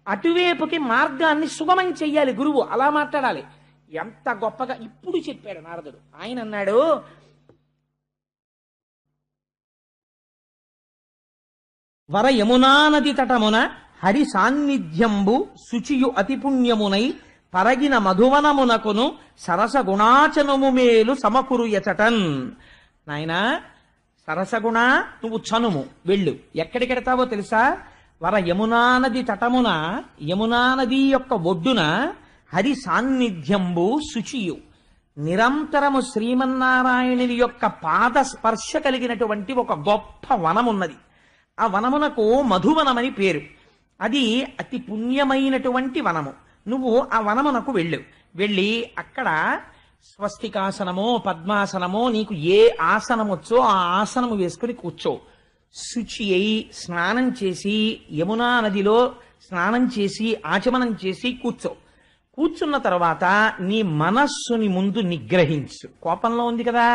S1: అటువైపుకి మార్గాన్ని సుగమం చెయ్యాలి గురువు. అలా మాట్లాడాలి. ఎంత గొప్పగా ఇప్పుడు చెప్పాడు నారదుడు. ఆయన అన్నాడు, వర యమునా నది తటమున హరి సాన్నిధ్యంబు శుచియు అతి పుణ్యమునై పరగిన మధువనమునకును సరస గుణాచనము మేలు సమకురు ఎచటన్. నాయనా సరసగుణ, నువ్వు చనుము, వెళ్ళు. ఎక్కడికెడతావో తెలుసా? వర యమునా నది తటమున, యమునా నది యొక్క ఒడ్డున హరి సాన్నిధ్యంబు శుచియు, నిరంతరము శ్రీమన్నారాయణుని యొక్క పాద స్పర్శ కలిగినటువంటి ఒక గొప్ప వనమున్నది. ఆ వనమునకు మధువనమని పేరు. అది అతి పుణ్యమైనటువంటి వనము. నువ్వు ఆ వనమునకు వెళ్ళు. వెళ్ళి అక్కడ స్వస్తికాసనమో పద్మాసనమో నీకు ఏ ఆసనం వచ్చో ఆ ఆసనము వేసుకుని కూర్చో. శుచి అయి స్నానం చేసి యమునా నదిలో స్నానం చేసి ఆచమనం చేసి కూర్చో. కూర్చున్న తర్వాత నీ మనస్సుని ముందు నిగ్రహించు. కోపంలో ఉంది కదా,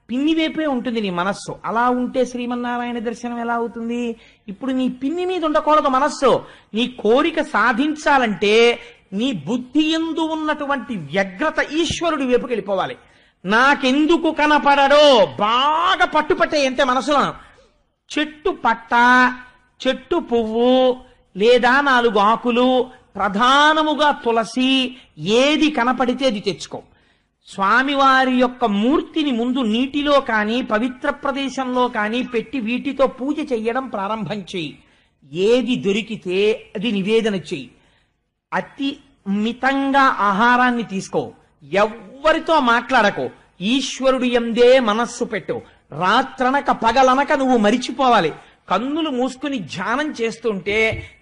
S1: పిన్ని వైపే ఉంటుంది నీ మనస్సు. అలా ఉంటే శ్రీమన్నారాయణ దర్శనం ఎలా అవుతుంది? ఇప్పుడు నీ పిన్ని మీద ఉండకూడదు మనస్సు. నీ కోరిక సాధించాలంటే నీ బుద్ధి యందు ఉన్నటువంటి వ్యగ్రత ఈశ్వరుడి వైపుకి వెళ్ళిపోవాలి. నాకెందుకు కనపడడో బాగా పట్టుపట్టే అంతే మనసులో. చెట్టు పట్ట, చెట్టు పువ్వు లేదా 4 ఆకులు, ప్రధానముగా తులసి, ఏది కనపడితే అది తెచ్చుకో. స్వామివారి యొక్క మూర్తిని ముందు నీటిలో కానీ పవిత్ర ప్రదేశంలో కానీ పెట్టి వీటితో పూజ చెయ్యడం ప్రారంభం చెయ్యి. ఏది దొరికితే అది నివేదన చెయ్యి. అతి మితంగా ఆహారాన్ని తీసుకో. ఎవ్వరితో మాట్లాడకో. ఈశ్వరుడు ఎందే మనస్సు పెట్టు. రాత్రనక పగలనక నువ్వు మరిచిపోవాలి. కన్నులు మూసుకుని ధ్యానం చేస్తుంటే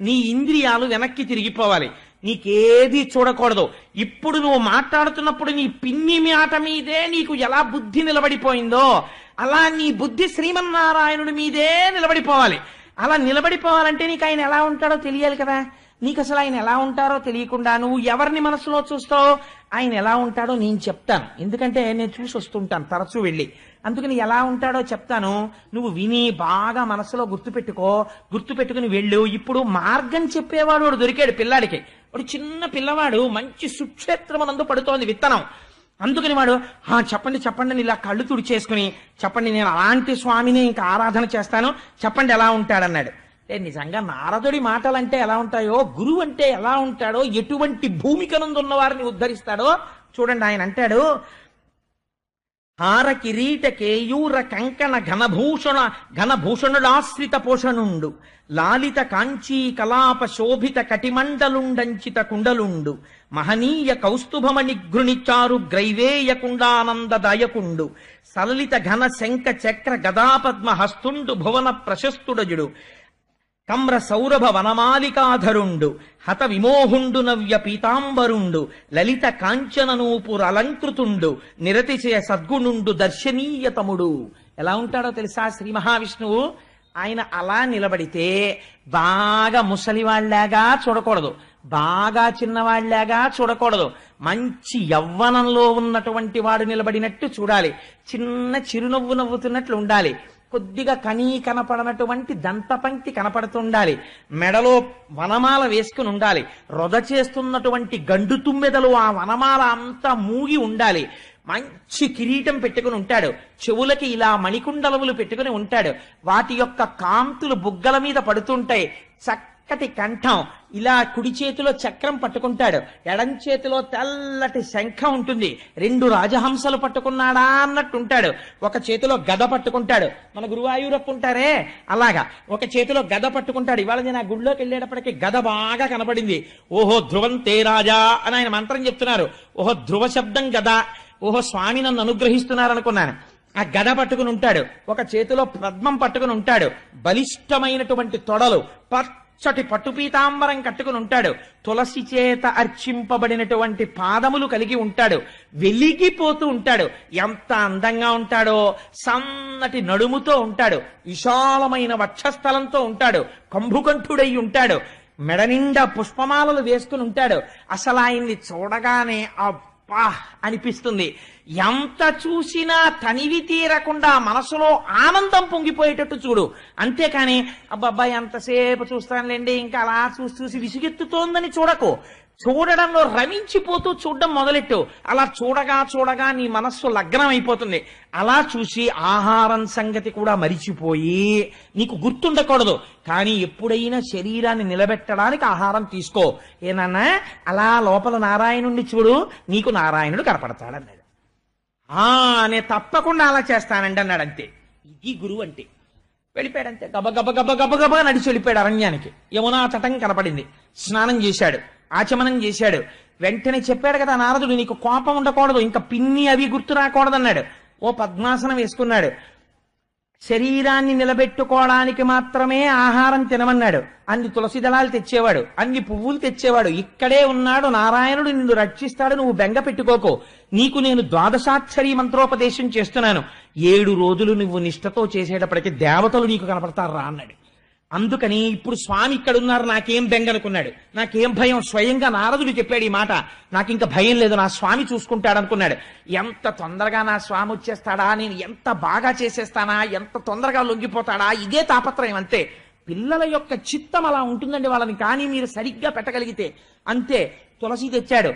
S1: నీ ఇంద్రియాలు వెనక్కి తిరిగిపోవాలి. నీకేది చూడకూడదు. ఇప్పుడు నువ్వు మాట్లాడుతున్నప్పుడు నీ పిన్ని మాట మీదే నీకు ఎలా బుద్ధి నిలబడిపోయిందో అలా నీ బుద్ధి శ్రీమన్నారాయణుడి మీదే నిలబడిపోవాలి. అలా నిలబడిపోవాలంటే నీకు ఆయన ఎలా ఉంటాడో తెలియాలి కదా. నీకు అసలు ఆయన ఎలా ఉంటారో తెలియకుండా నువ్వు ఎవరిని మనసులో చూస్తావు? ఆయన ఎలా ఉంటాడో నేను చెప్తాను. ఎందుకంటే నేను చూసి వస్తుంటాను తరచూ వెళ్ళి. అందుకని ఎలా ఉంటాడో చెప్తాను. నువ్వు విని బాగా మనసులో గుర్తుపెట్టుకుని వెళ్ళు. ఇప్పుడు మార్గం చెప్పేవాడు వాడు దొరికాడు పిల్లాడికి. వాడు చిన్న పిల్లవాడు, మంచి సుక్షేత్రమునందు పడుతోంది విత్తనం. అందుకని వాడు చెప్పండి చెప్పండి ఇలా కళ్ళు తుడిచేసుకుని, చెప్పండి నేను అలాంటి స్వామిని ఇంకా ఆరాధన చేస్తాను, చెప్పండి ఎలా ఉంటాడన్నాడు. నిజంగా నారదుడి మాటలంటే ఎలా ఉంటాయో, గురువు అంటే ఎలా ఉంటాడో, ఎటువంటి భూమికనందున్న వారిని ఉద్ధరిస్తాడో చూడండి. ఆయన అంటాడు, హార కిరీట కేయూర కంకణ ఘనభూషణుడాశ్రిత పోషణుండు, లాలిత కాంచీ కలాప శోభిత కటిమండలుండంచిత కుండలుండు, మహనీయ కౌస్తుభమణి గృణిచారు గ్రైవేయ కుండానందదాయకుండు, సలలిత ఘన శంఖ చక్ర గదాపద్మ హస్తుండు భువన ప్రశస్తుడజుడు, కమ్ర సౌరభ వనమాలికాధరుండు, హత విమోహుండు నవ్య పీతాంబరుండు, లలిత కాంచననూపుర అలంకృతుండు, నిరతిశయ సద్గుణుండు దర్శనీయతముడు. ఎలా ఉంటాడో తెలుసా శ్రీ మహావిష్ణువు? ఆయన అలా నిలబడితే బాగా ముసలివాళ్లాగా చూడకూడదు, బాగా చిన్నవాళ్లాగా చూడకూడదు. మంచి యవ్వనంలో ఉన్నటువంటి వాడు నిలబడినట్టు చూడాలి. చిన్న చిరునవ్వు నవ్వుతున్నట్లు ఉండాలి. కొద్దిగా కనపడనటువంటి దంతపంక్తి కనపడుతుండాలి. మెడలో వనమాల వేసుకుని ఉండాలి. రొద చేస్తున్నటువంటి గండు తుమ్మెదలు ఆ వనమాల అంతా మూగి ఉండాలి. మంచి కిరీటం పెట్టుకుని ఉంటాడు. చెవులకి ఇలా మణికుండలములు పెట్టుకుని ఉంటాడు. వాటి యొక్క కాంతులు బుగ్గల మీద పడుతుంటాయి. చక్కటి కంఠం. ఇలా కుడి చేతిలో చక్రం పట్టుకుంటాడు, ఎడం చేతిలో తెల్లటి శంఖం ఉంటుంది. 2 రాజహంసలు పట్టుకున్నాడా అన్నట్టుంటాడు. ఒక చేతిలో గద పట్టుకుంటాడు. మన గురువాయూరప్ప ఉంటారే అలాగా ఒక చేతిలో గద పట్టుకుంటాడు. ఇవాళ నేను ఆ గుడిలోకి వెళ్ళేటప్పటికి గద బాగా కనపడింది. ఓహో ధ్రువంతే రాజా అని ఆయన మంత్రం చెప్తున్నారు. ఓహో ధ్రువ శబ్దం గద. ఓహో స్వామి నన్ను అనుగ్రహిస్తున్నారనుకున్నాను. ఆ గద పట్టుకుని ఉంటాడు. ఒక చేతిలో పద్మం పట్టుకుని ఉంటాడు. బలిష్టమైనటువంటి తొడలు, పచ్చటి పట్టుపీతాంబరం కట్టుకుని ఉంటాడు. తులసి చేత అర్చింపబడినటువంటి పాదములు కలిగి ఉంటాడు. వెలిగిపోతూ ఉంటాడు. ఎంత అందంగా ఉంటాడో! సన్నటి నడుముతో ఉంటాడు. విశాలమైన వక్షస్థలంతో ఉంటాడు. కంభుకంఠుడై ఉంటాడు. మెడ నిండా పుష్పమాలలు వేసుకుని ఉంటాడు. అసలు ఆయన్ని చూడగానే అనిపిస్తుంది. ఎంత చూసినా తనివి తీరకుండా మనసులో ఆనందం పొంగిపోయేటట్టు చూడు. అంతేకాని అబ్బాయి ఎంతసేపు చూస్తానులేండి ఇంకా అలా చూసి విసుగెత్తుతోందని చూడకు. చూడడంలో రమించిపోతూ చూడడం మొదలెట్టు. అలా చూడగా నీ మనస్సు లగ్నం అయిపోతుంది. అలా చూసి ఆహారం సంగతి కూడా మరిచిపోయి నీకు గుర్తుండకూడదు. కానీ ఎప్పుడైనా శరీరాన్ని నిలబెట్టడానికి ఆహారం తీసుకో. ఏనన్నా అలా లోపల నారాయణుణ్ణి చూడు, నీకు నారాయణుడు కనపడతాడన్నాడు. నేను తప్పకుండా అలా చేస్తానండి అన్నాడు. అంతే. ఇది గురువు అంటే. వెళ్ళిపోయాడంతే. గబగబ నడిచి వెళ్ళిపోయాడు అరణ్యానికి. యమునా తటం కనపడింది. స్నానం చేశాడు, ఆచమనం చేశాడు. వెంటనే చెప్పాడు కదా నారదుడు, నీకు కోపం ఉండకూడదు, ఇంకా పిన్ని అవి గుర్తు రాకూడదన్నాడు. ఓ పద్మాసనం వేసుకున్నాడు. శరీరాన్ని నిలబెట్టుకోవడానికి మాత్రమే ఆహారం తినమన్నాడు. అన్ని తులసి దళాలు తెచ్చేవాడు, అన్ని పువ్వులు తెచ్చేవాడు. ఇక్కడే ఉన్నాడు నారాయణుడు, నిన్ను రక్షిస్తాడు, నువ్వు బెంగ పెట్టుకోకు. నీకు నేను ద్వాదశాక్షరి మంత్రోపదేశం చేస్తున్నాను. 7 రోజులు నువ్వు నిష్ఠతో చేసేటప్పటికి దేవతలు నీకు కనపడతారా అన్నాడు. అందుకని ఇప్పుడు స్వామి ఇక్కడున్నారు, నాకేం బెంగనుకున్నాడు, నాకేం భయం. స్వయంగా నారదుడు చెప్పాడు ఈ మాట. నాకు ఇంకా భయం లేదు, నా స్వామి చూసుకుంటాడు అనుకున్నాడు. ఎంత తొందరగా నా స్వామి వచ్చేస్తాడా, నేను ఎంత బాగా చేసేస్తానా, ఎంత తొందరగా లొంగిపోతాడా, ఇదే తాపత్రయం. అంతే. పిల్లల యొక్క చిత్తం అలా ఉంటుందండి వాళ్ళని. కానీ మీరు సరిగ్గా పెట్టగలిగితే అంతే. తులసి తెచ్చాడు,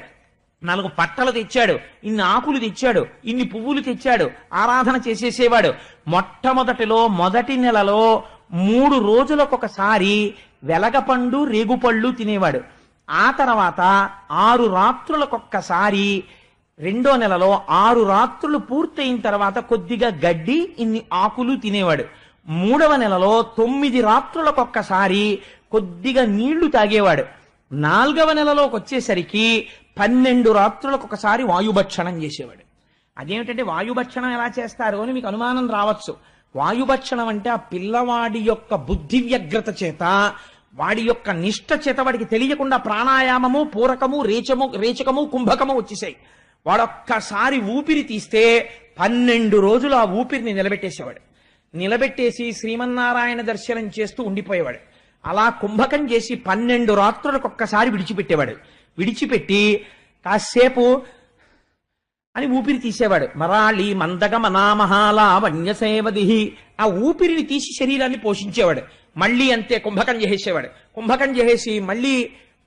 S1: 4 పట్టలు తెచ్చాడు, ఇన్ని ఆకులు తెచ్చాడు, ఇన్ని పువ్వులు తెచ్చాడు, ఆరాధన చేసేసేవాడు. మొదటి నెలలో 3 రోజులకొకసారి వెలగపండు రేగుపళ్ళు తినేవాడు. ఆ తర్వాత 6 రాత్రులకొక్కసారి, 2వ నెలలో 6 రాత్రులు పూర్తయిన తర్వాత కొద్దిగా గడ్డి, ఇన్ని ఆకులు తినేవాడు. 3వ నెలలో 9 రాత్రులకొక్కసారి కొద్దిగా నీళ్లు తాగేవాడు. 4వ నెలలోకి వచ్చేసరికి 12 రాత్రులకొకసారి వాయుభక్షణం చేసేవాడు. అదేమిటంటే వాయుభక్షణం ఎలా చేస్తారు అని మీకు అనుమానం రావచ్చు. వాయుభక్షణం అంటే ఆ పిల్లవాడి యొక్క బుద్ధి వ్యగ్రత చేత, వాడి యొక్క నిష్ఠ చేత వాడికి తెలియకుండా ప్రాణాయామము, పూరకము, రేచకము, కుంభకము వచ్చేసాయి. వాడొక్కసారి ఊపిరి తీస్తే 12 రోజులు ఆ ఊపిరిని నిలబెట్టేసేవాడు. నిలబెట్టేసి శ్రీమన్నారాయణ దర్శనం చేస్తూ ఉండిపోయేవాడు. అలా కుంభకం చేసి 12 రాత్రులకు ఒక్కసారి విడిచిపెట్టేవాడు. విడిచిపెట్టి కాసేపు అని ఊపిరి తీసేవాడు. మరాళి మందగమనామహాలా వన్యసేవది, ఆ ఊపిరిని తీసి శరీరాన్ని పోషించేవాడు. మళ్ళీ అంతే కుంభకం చేసేవాడు. కుంభకం చేసి మళ్ళీ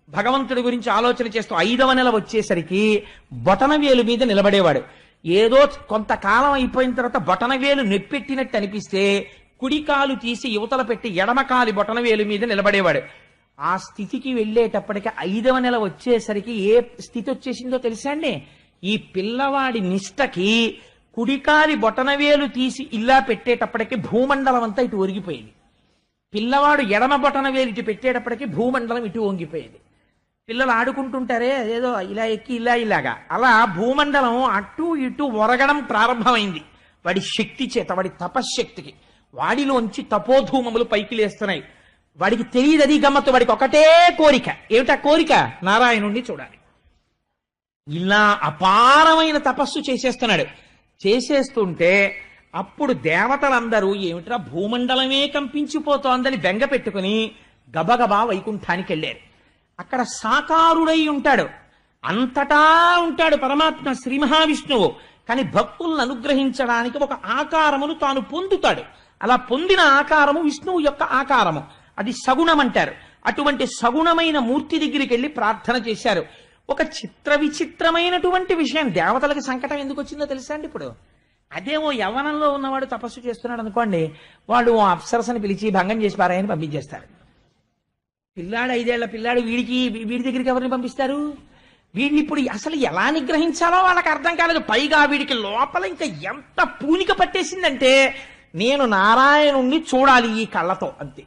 S1: భగవంతుడి గురించి ఆలోచన చేస్తూ 5వ నెల వచ్చేసరికి బొటనవేలు మీద నిలబడేవాడు. ఏదో కొంతకాలం అయిపోయిన తర్వాత బొటనవేలు నెప్పెట్టినట్టు అనిపిస్తే కుడికాలు తీసి యువతల పెట్టి ఎడమకాలి బొటనవేలు మీద నిలబడేవాడు. ఆ స్థితికి వెళ్ళేటప్పటికి 5వ నెల వచ్చేసరికి ఏ స్థితి వచ్చేసిందో తెలుసా అండి? ఈ పిల్లవాడి నిష్టకి కుడికాలి బొటనవేలు తీసి ఇలా పెట్టేటప్పటికి భూమండలం అంతా ఇటు ఒరిగిపోయింది. పిల్లవాడు ఎడమ బొటనవేలు ఇటు పెట్టేటప్పటికి భూమండలం ఇటు వంగిపోయేది. పిల్లలు ఆడుకుంటుంటారే ఏదో ఇలా ఎక్కి ఇలాగా, అలా భూమండలం అటు ఇటు ఒరగడం ప్రారంభమైంది వాడి శక్తి చేత, వాడి తపశ్శక్తికి. వాడిలోంచి తపోధూమములు పైకి లేస్తున్నాయి. వాడికి తెలియదు అది గమ్మత్తు. వాడికి ఒకటే కోరిక. ఏమిటా కోరిక? నారాయణుణ్ణి చూడాలి. ఇలా అపారమైన తపస్సు చేసేస్తున్నాడు. చేసేస్తుంటే అప్పుడు దేవతలందరూ ఏమిట్రా భూమండలమే కంపించిపోతోందని బెంగ పెట్టుకుని గబగబా వైకుంఠానికి వెళ్ళారు. అక్కడ సాకారుడై ఉంటాడు, అంతటా ఉంటాడు పరమాత్మ శ్రీ మహావిష్ణువు. కానీ భక్తులను అనుగ్రహించడానికి ఒక ఆకారమును తాను పొందుతాడు. అలా పొందిన ఆకారము విష్ణువు యొక్క ఆకారము. అది సగుణం అంటారు. అటువంటి సగుణమైన మూర్తి దగ్గరికి వెళ్ళి ప్రార్థన చేశారు. ఒక విచిత్రమైనటువంటి విషయం, దేవతలకి సంకటం ఎందుకు వచ్చిందో తెలుసా అండి? ఇప్పుడు అదేమో యవ్వనంలో ఉన్నవాడు తపస్సు చేస్తున్నాడు అనుకోండి, వాడు అప్సరసని పిలిచి భంగం చేసి పారాయని పంపించేస్తారు. పిల్లాడు 5 ఏళ్ల పిల్లాడు వీడి దగ్గరికి ఎవరిని పంపిస్తారు? వీడిని ఇప్పుడు అసలు ఎలా నిగ్రహించాలో వాళ్ళకి అర్థం కాలేదు. పైగా వీడికి లోపల ఇంకా ఎంత పూనిక పట్టేసిందంటే నేను నారాయణుణ్ణి చూడాలి ఈ కళ్ళతో, అంతే.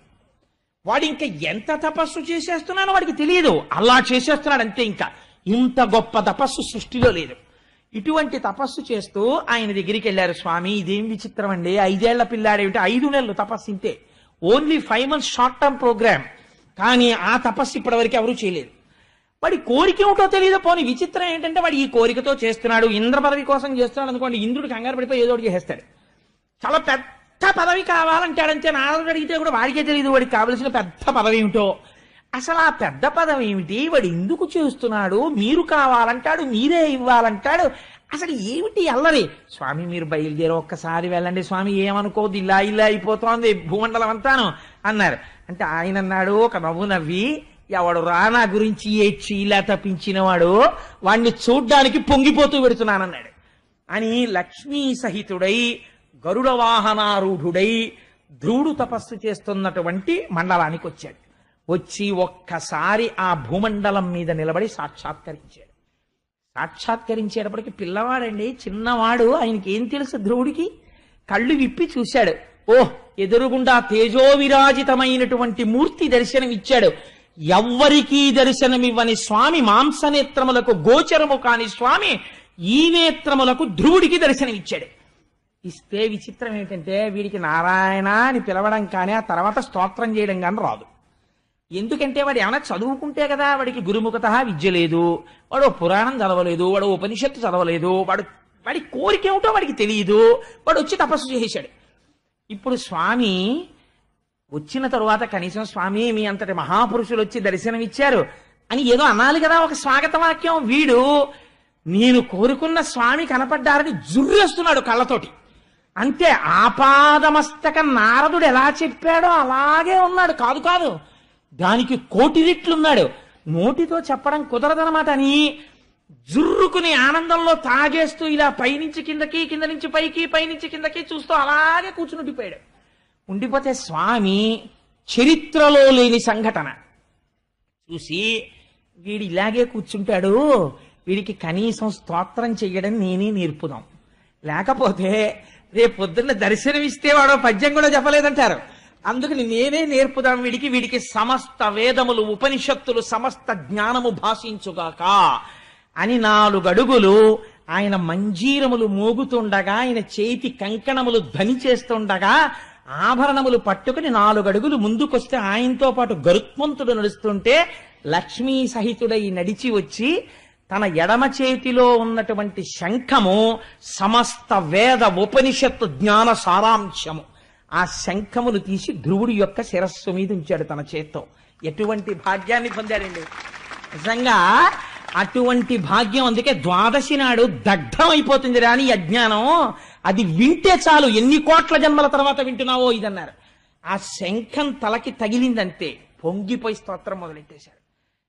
S1: వాడు ఇంకా ఎంత తపస్సు చేసేస్తున్నానో వాడికి తెలియదు, అలా చేసేస్తున్నాడు అంతే. ఇంకా ఇంత గొప్ప తపస్సు సృష్టిలో లేదు. ఇటువంటి తపస్సు చేస్తూ ఆయన దగ్గరికి వెళ్ళారు. స్వామి ఇదేం విచిత్రం అండి, 5 ఏళ్ల పిల్లాడేమిటి, 5 నెలలు తపస్సు ఇంతే, only 5 months short term programme. కానీ ఆ తపస్సు ఇప్పటివరకు ఎవరూ చేయలేదు. వాడి కోరిక ఏమిటో తెలియదు. పోనీ విచిత్రం ఏంటంటే వాడు ఈ కోరికతో చేస్తున్నాడు. ఇంద్ర పదవి కోసం చేస్తున్నాడు అనుకోండి, ఇంద్రుడు కంగారు పడిపోయి ఏదో ఒకటి చేసేస్తాడు. చాలా పెద్ద పదవి కావాలంటాడంతే. నారదుడు అడిగితే కూడా వాడికే తెలియదు వాడికి కావలసిన పెద్ద పదవి ఏమిటో. అసలు ఆ పెద్ద పదవి ఏమిటి, వాడు ఎందుకు చేస్తున్నాడు, మీరు కావాలంటాడు, మీరే ఇవ్వాలంటాడు, అసలు ఏమిటి అల్లరి. స్వామి మీరు బయలుదేరి ఒక్కసారి వెళ్ళండి స్వామి, ఏమనుకోవద్దు, ఇలా అయిపోతోంది భూమండలం అంతాను అన్నారు. అంటే ఆయన అన్నాడు ఒక నవ్వు నవ్వి, ఎవడు రానా గురించి ఏడ్చి ఇలా తప్పించినవాడు వాడిని చూడ్డానికి పొంగిపోతూ పెడుతున్నానన్నాడు అని. లక్ష్మీ సహితుడై గరుడ వాహనారూఢుడై ధ్రువుడు తపస్సు చేస్తున్నటువంటి మండలానికి వచ్చాడు. వచ్చి ఒక్కసారి ఆ భూమండలం మీద నిలబడి సాక్షాత్కరించాడు. సాక్షాత్కరించేటప్పటికి పిల్లవాడండి, చిన్నవాడు, ఆయనకి ఏం తెలుసు ధ్రువుడికి. కళ్ళు విప్పి చూశాడు. ఓహ్, ఎదురుగుండా తేజోవిరాజితమైనటువంటి మూర్తి దర్శనమిచ్చాడు. ఎవ్వరికీ దర్శనమివ్వని స్వామి, మాంసనేత్రములకు గోచరము కాని స్వామి ఈ నేత్రములకు ధ్రువుడికి దర్శనమిచ్చాడు. ఇస్తే విచిత్రం ఏంటంటే వీడికి నారాయణ అని పిలవడం కానీ ఆ తర్వాత స్తోత్రం చేయడం కానీ రాదు. ఎందుకంటే వాడు ఏమైనా చదువుకుంటే కదా, వాడికి గురుముఖత విద్య లేదు, వాడు పురాణం చదవలేదు, వాడు ఉపనిషత్తు చదవలేదు, వాడి కోరిక ఏమిటో వాడికి తెలియదు. వాడు వచ్చి తపస్సు చేశాడు. ఇప్పుడు స్వామి వచ్చిన తరువాత కనీసం స్వామి మీ అంతటి మహాపురుషులు వచ్చి దర్శనమిచ్చారు అని ఏదో అనాలి కదా, ఒక స్వాగత వాక్యం. వీడు నేను కోరుకున్న స్వామి కనపడ్డారని జుర్రేస్తున్నాడు కళ్ళతోటి. అంతే. ఆపాదమస్తక నారదుడు ఎలా చెప్పాడో అలాగే ఉన్నాడు. కాదు దానికి 1,000,000 రెట్లున్నాడు. నోటితో చెప్పడం కుదరదనమాట అని జుర్రుకుని ఆనందంలో తాగేస్తూ ఇలా పైనుంచి కిందకి, కింద నుంచి పైకి, పైనుంచి కిందకి చూస్తూ అలాగే కూర్చుని ఉండిపోయాడు. ఉండిపోతే స్వామి చరిత్రలో లేని సంఘటన చూసి, వీడు ఇలాగే కూర్చుంటాడు, వీడికి కనీసం స్తోత్రం చెయ్యడం నేనే నేర్పుదాం, లేకపోతే రేపు పొద్దున్న దర్శనమిస్తే వాడు పద్యం కూడా చెప్పలేదంటారు. అందుకని నేనే నేర్పుదాం వీడికి సమస్త వేదములు, ఉపనిషత్తులు, సమస్త జ్ఞానము భాషించుగాక అని 4 అడుగులు ఆయన మంజీరములు మోగుతుండగా, ఆయన చేతి కంకణములు ధ్వని చేస్తుండగా, ఆభరణములు పట్టుకుని 4 అడుగులు ముందుకొస్తే ఆయనతో పాటు గరుత్మంతుడు నడుస్తుంటే లక్ష్మీ సహితుడై నడిచి వచ్చి తన ఎడమ చేతిలో ఉన్నటువంటి శంఖము సమస్త వేద ఉపనిషత్తు జ్ఞాన సారాంశము. ఆ శంఖమును తీసి ధ్రువుడి యొక్క శిరస్సు మీద ఉంచాడు తన చేత్తో. ఎటువంటి భాగ్యాన్ని పొందాడండి నిజంగా. అటువంటి భాగ్యం. అందుకే ద్వాదశి నాడు దగ్ధం అయిపోతుంది రాని అజ్ఞానం. అది వింటే చాలు, ఎన్ని కోట్ల జన్మల తర్వాత వింటున్నావో ఇదన్నారు. ఆ శంఖం తలకి తగిలిందంతే పొంగిపోయి స్తోత్రం మొదలెట్టేశాడు.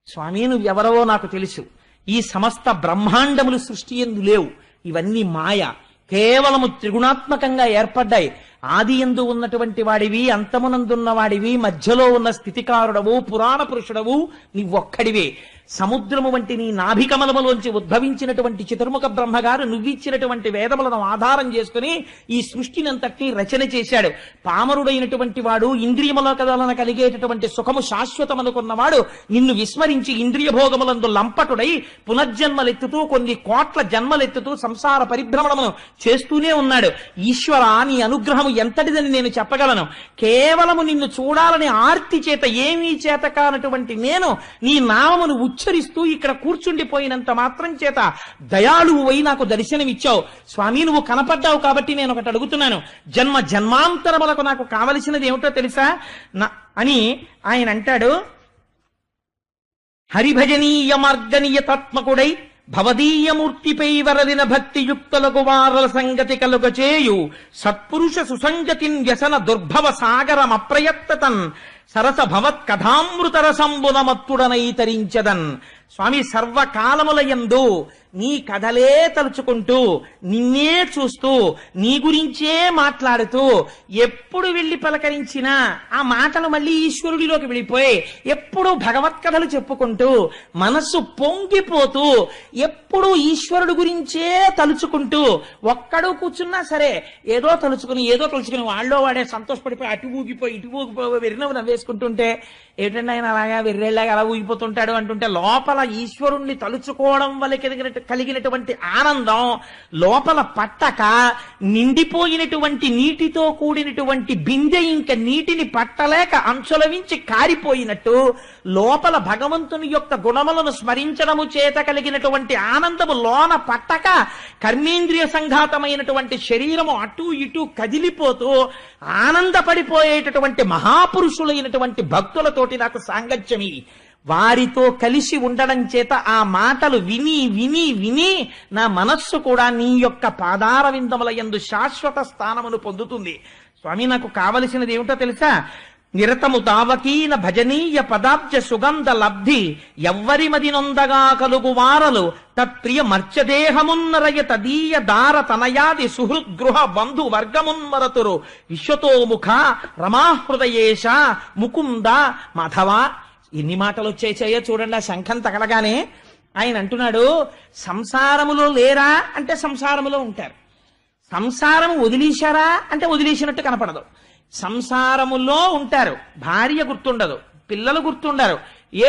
S1: స్వామి నువ్వెవరవో నాకు తెలుసు, ఈ సమస్త బ్రహ్మాండములు సృష్టి యందు లేవు, ఇవన్నీ మాయ, కేవలము త్రిగుణాత్మకంగా ఏర్పడ్డాయి. ఆది యందు ఉన్నటువంటి వాడివి, అంతమునందున్న వాడివి, మధ్యలో ఉన్న స్థితికారుడవు, పురాణ పురుషుడవు నీవొక్కడివే. సముద్రము వంటి నీ నాభికమలములోంచి ఉద్భవించినటువంటి చతుర్ముఖ బ్రహ్మగారు నువ్విచ్చినటువంటి వేదములను ఆధారం చేసుకుని ఈ సృష్టినంతటినీ రచన చేశాడు. పామరుడైనటువంటి వాడు ఇంద్రియముల కదలన కలిగేటటువంటి సుఖము శాశ్వతమనుకున్నవాడు నిన్ను విస్మరించి ఇంద్రియ భోగములందు లంపటుడై పునర్జన్మలెత్తుతూ కొన్ని కోట్ల జన్మలెత్తుతూ సంసార పరిభ్రమణమును చేస్తూనే ఉన్నాడు. ఈశ్వర నీ అనుగ్రహము ఎంతటిదని నేను చెప్పగలను. కేవలము నిన్ను చూడాలని ఆర్తి చేత, ఏమీ చేత కానటువంటి నేను నీ నామమును ఉచ్చరిస్తూ ఇక్కడ కూర్చుండిపోయినంత మాత్రం చేత దయాళువు నాకు దర్శనమిచ్చావు. స్వామి నువ్వు కనపడ్డావు కాబట్టి నేను ఒకటి అడుగుతున్నాను, జన్మ జన్మాంతరములకు నాకు కావలసినది ఏమిటో తెలుసా అని ఆయన అంటాడు. హరిభజనీయ మార్గనీయతాత్మకుడై భవదీయమూర్తిపై వరదిన భక్తియుక్తులకు వారల సంగతి కలుగచేయు సత్పురుష సుసంగతిన్ వ్యసన దుర్భవ సాగరమప్రయత్తతన్ సరస భవత్ కథామృతరసంబునమత్తుడనై తరించదన్. స్వామి సర్వకాలములయందు నీ కథలే తలుచుకుంటూ, నిన్నే చూస్తూ, నీ గురించే మాట్లాడుతూ, ఎప్పుడు వెళ్ళి పలకరించినా ఆ మాటలు మళ్ళీ ఈశ్వరుడిలోకి వెళ్ళిపోయి, ఎప్పుడూ భగవత్ కథలు చెప్పుకుంటూ మనస్సు పొంగిపోతూ, ఎప్పుడూ ఈశ్వరుడు గురించే తలుచుకుంటూ, ఒక్కడు కూర్చున్నా సరే ఏదో తలుచుకుని వాళ్ళో వాడే సంతోషపడిపోయి అటు ఊగిపోయి ఇటు ఊగిపోయి వెర్రినవ్వు నవ్వేసుకుంటుంటే, ఏంటంటే ఆయన అలాగా వెర్రెళ్ళగా అలా ఊగిపోతుంటాడు అంటుంటే, లోపల ఈశ్వరుణ్ణి తలుచుకోవడం వల్ల కలిగినటువంటి ఆనందం లోపల పట్టక, నిండిపోయినటువంటి నీటితో కూడినటువంటి బిందె ఇంకా నీటిని పట్టలేక అంచులవించి కారిపోయినట్టు లోపల భగవంతుని యొక్క గుణములను స్మరించడము చేత కలిగినటువంటి ఆనందము లోన పట్టక కర్మేంద్రియ సంఘాతమైనటువంటి శరీరము అటు ఇటు కదిలిపోతూ ఆనందపడిపోయేటటువంటి మహాపురుషులైనటువంటి భక్తులతోటి నాకు సాంగత్యమి. వారితో కలిసి ఉండడం చేత ఆ మాటలు విని విని విని నా మనస్సు కూడా నీ యొక్క పాదార విందముల యందు శాశ్వత స్థానమును పొందుతుంది. స్వామి నాకు కావలసినది ఏమిటో తెలుసా? నిరతము తావకీన భజనీయ పదాబ్జ సుగంధ లబ్ధి ఎవ్వరి మది నొందగా కలుగు వారలు తత్ప్రియ మర్చదేహమున్నరయ తదీయ దార తనయాది సుహృద్గృహ బంధు వర్గమున్మరతురు విశ్వతోముఖ రమాహృదయేశ ముకుంద మాధవ. ఎన్ని మాటలు వచ్చేసాయో చూడండి. ఆ శంఖం తగలగానే ఆయన అంటున్నాడు, సంసారములో లేరా అంటే సంసారములో ఉంటారు, సంసారము వదిలేశారా అంటే వదిలేసినట్టు కనపడదు. సంసారములో ఉంటారు, భార్య గుర్తుండదు, పిల్లలు గుర్తుండరు,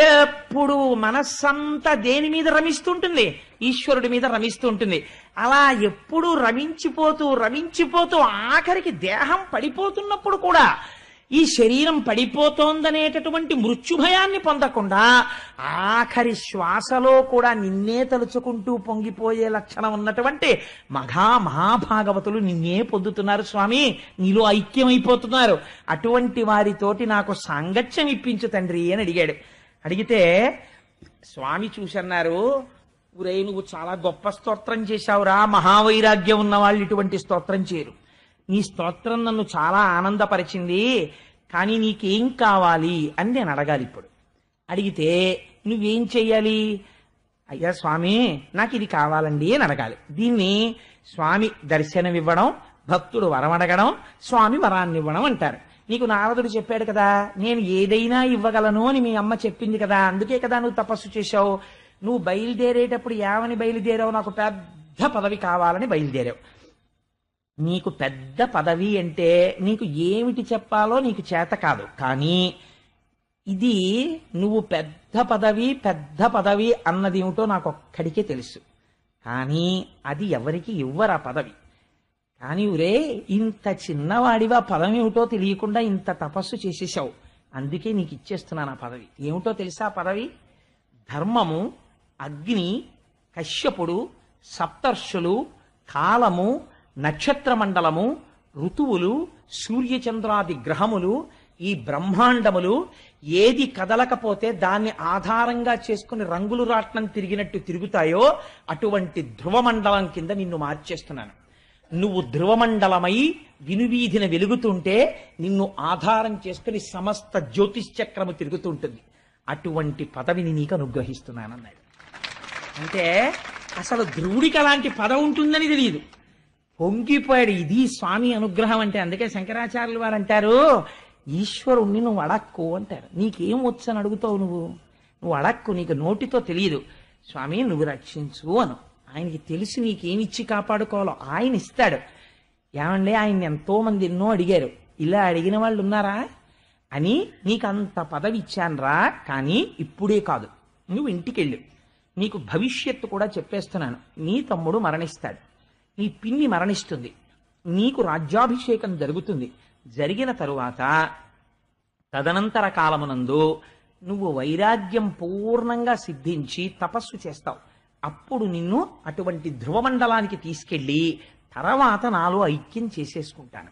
S1: ఎప్పుడు మనస్సంతా దేని మీద రమిస్తుంటుంది? ఈశ్వరుడి మీద రమిస్తూ ఉంటుంది. అలా ఎప్పుడు రమించిపోతూ రమించిపోతూ ఆఖరికి దేహం పడిపోతున్నప్పుడు కూడా ఈ శరీరం పడిపోతోందనేటటువంటి మృత్యుభయాన్ని పొందకుండా ఆఖరి శ్వాసలో కూడా నిన్నే తలుచుకుంటూ పొంగిపోయే లక్షణం ఉన్నటువంటి మహాభాగవతులు నిన్నే పొందుతున్నారు స్వామి, నీలో ఐక్యమైపోతున్నారు. అటువంటి వారితోటి నాకు సాంగత్యం ఇప్పించు తండ్రి అని అడిగాడు. అడిగితే స్వామి చూసన్నారు, ఊరే నువ్వు చాలా గొప్ప స్తోత్రం చేశావురా, మహావైరాగ్యం ఉన్న వాళ్ళు ఇటువంటి స్తోత్రం చేయరు, నీ స్తోత్రం నన్ను చాలా ఆనందపరిచింది, కానీ నీకేం కావాలి అని నేను అడగాలి. ఇప్పుడు అడిగితే నువ్వేం చెయ్యాలి? అయ్యా స్వామి నాకు ఇది కావాలండి అని అడగాలి. దీన్ని స్వామి దర్శనమివ్వడం, భక్తుడు వరం అడగడం, స్వామి వరాన్ని ఇవ్వడం అంటారు. నీకు నారదుడు చెప్పాడు కదా, నేను ఏదైనా ఇవ్వగలను అని మీ అమ్మ చెప్పింది కదా, అందుకే కదా నువ్వు తపస్సు చేశావు. నువ్వు బయలుదేరేటప్పుడు ఏమని బయలుదేరావు? నాకు పెద్ద పదవి కావాలని బయలుదేరావు. నీకు పెద్ద పదవి అంటే నీకు ఏమిటి చెప్పాలో నీకు చేత కాదు, కానీ ఇది నువ్వు పెద్ద పదవి అన్నది ఏమిటో నాకు ఒక్కడికే తెలుసు. కానీ అది ఎవరికి ఇవ్వరు ఆ పదవి. కానీ ఊరే ఇంత చిన్నవాడివా పదం ఏమిటో తెలియకుండా ఇంత తపస్సు చేసేసావు, అందుకే నీకు ఇచ్చేస్తున్నాను ఆ పదవి. ఏమిటో తెలుసా ఆ పదవి? ధర్మము, అగ్ని, కశ్యపుడు, సప్తర్షులు, కాలము, నక్షత్ర మండలము, ఋతువులు, సూర్యచంద్రాది గ్రహములు, ఈ బ్రహ్మాండములు ఏది కదలకపోతే దాన్ని ఆధారంగా చేసుకుని రంగులు రాట్నం తిరిగినట్టు తిరుగుతాయో అటువంటి ధ్రువమండలం కింద నిన్ను మార్చేస్తున్నాను. నువ్వు ధ్రువమండలమై వినువీధిన వెలుగుతుంటే నిన్ను ఆధారం చేసుకుని సమస్త జ్యోతిశ్చక్రము తిరుగుతుంటుంది. అటువంటి పదవిని నీకు అనుగ్రహిస్తున్నానన్నాడు. అంటే అసలు ధ్రువుడికి అలాంటి పదవి ఉంటుందని తెలియదు, పొంగిపోయాడు. ఇది స్వామి అనుగ్రహం అంటే. అందుకే శంకరాచార్యులు వారు అంటారు, ఈశ్వరుణ్ణి నువ్వు అడక్కు అంటారు. నీకేం వచ్చని అడుగుతావు, నువ్వు అడక్కు, నీకు నోటితో తెలియదు. స్వామి నువ్వు రక్షించు అను. ఆయనకి తెలిసి నీకేమిచ్చి కాపాడుకోవాలో ఆయన ఇస్తాడు. ఏమండి ఆయన్ని ఎంతో మంది ఎన్నో అడిగారు, ఇలా అడిగిన వాళ్ళు ఉన్నారా అని. నీకు అంత పదవి ఇచ్చానురా, కానీ ఇప్పుడే కాదు, నువ్వు ఇంటికెళ్ళు. నీకు భవిష్యత్తు కూడా చెప్పేస్తున్నాను. నీ తమ్ముడు మరణిస్తాడు, నీ పిన్ని మరణిస్తుంది, నీకు రాజ్యాభిషేకం జరుగుతుంది. జరిగిన తరువాత తదనంతర కాలమునందు నువ్వు వైరాగ్యం పూర్ణంగా సిద్ధించి తపస్సు చేస్తావు. అప్పుడు నిన్ను అటువంటి ధ్రువమండలానికి తీసుకెళ్ళి తర్వాత నాలో ఐక్యం చేసేసుకుంటాను.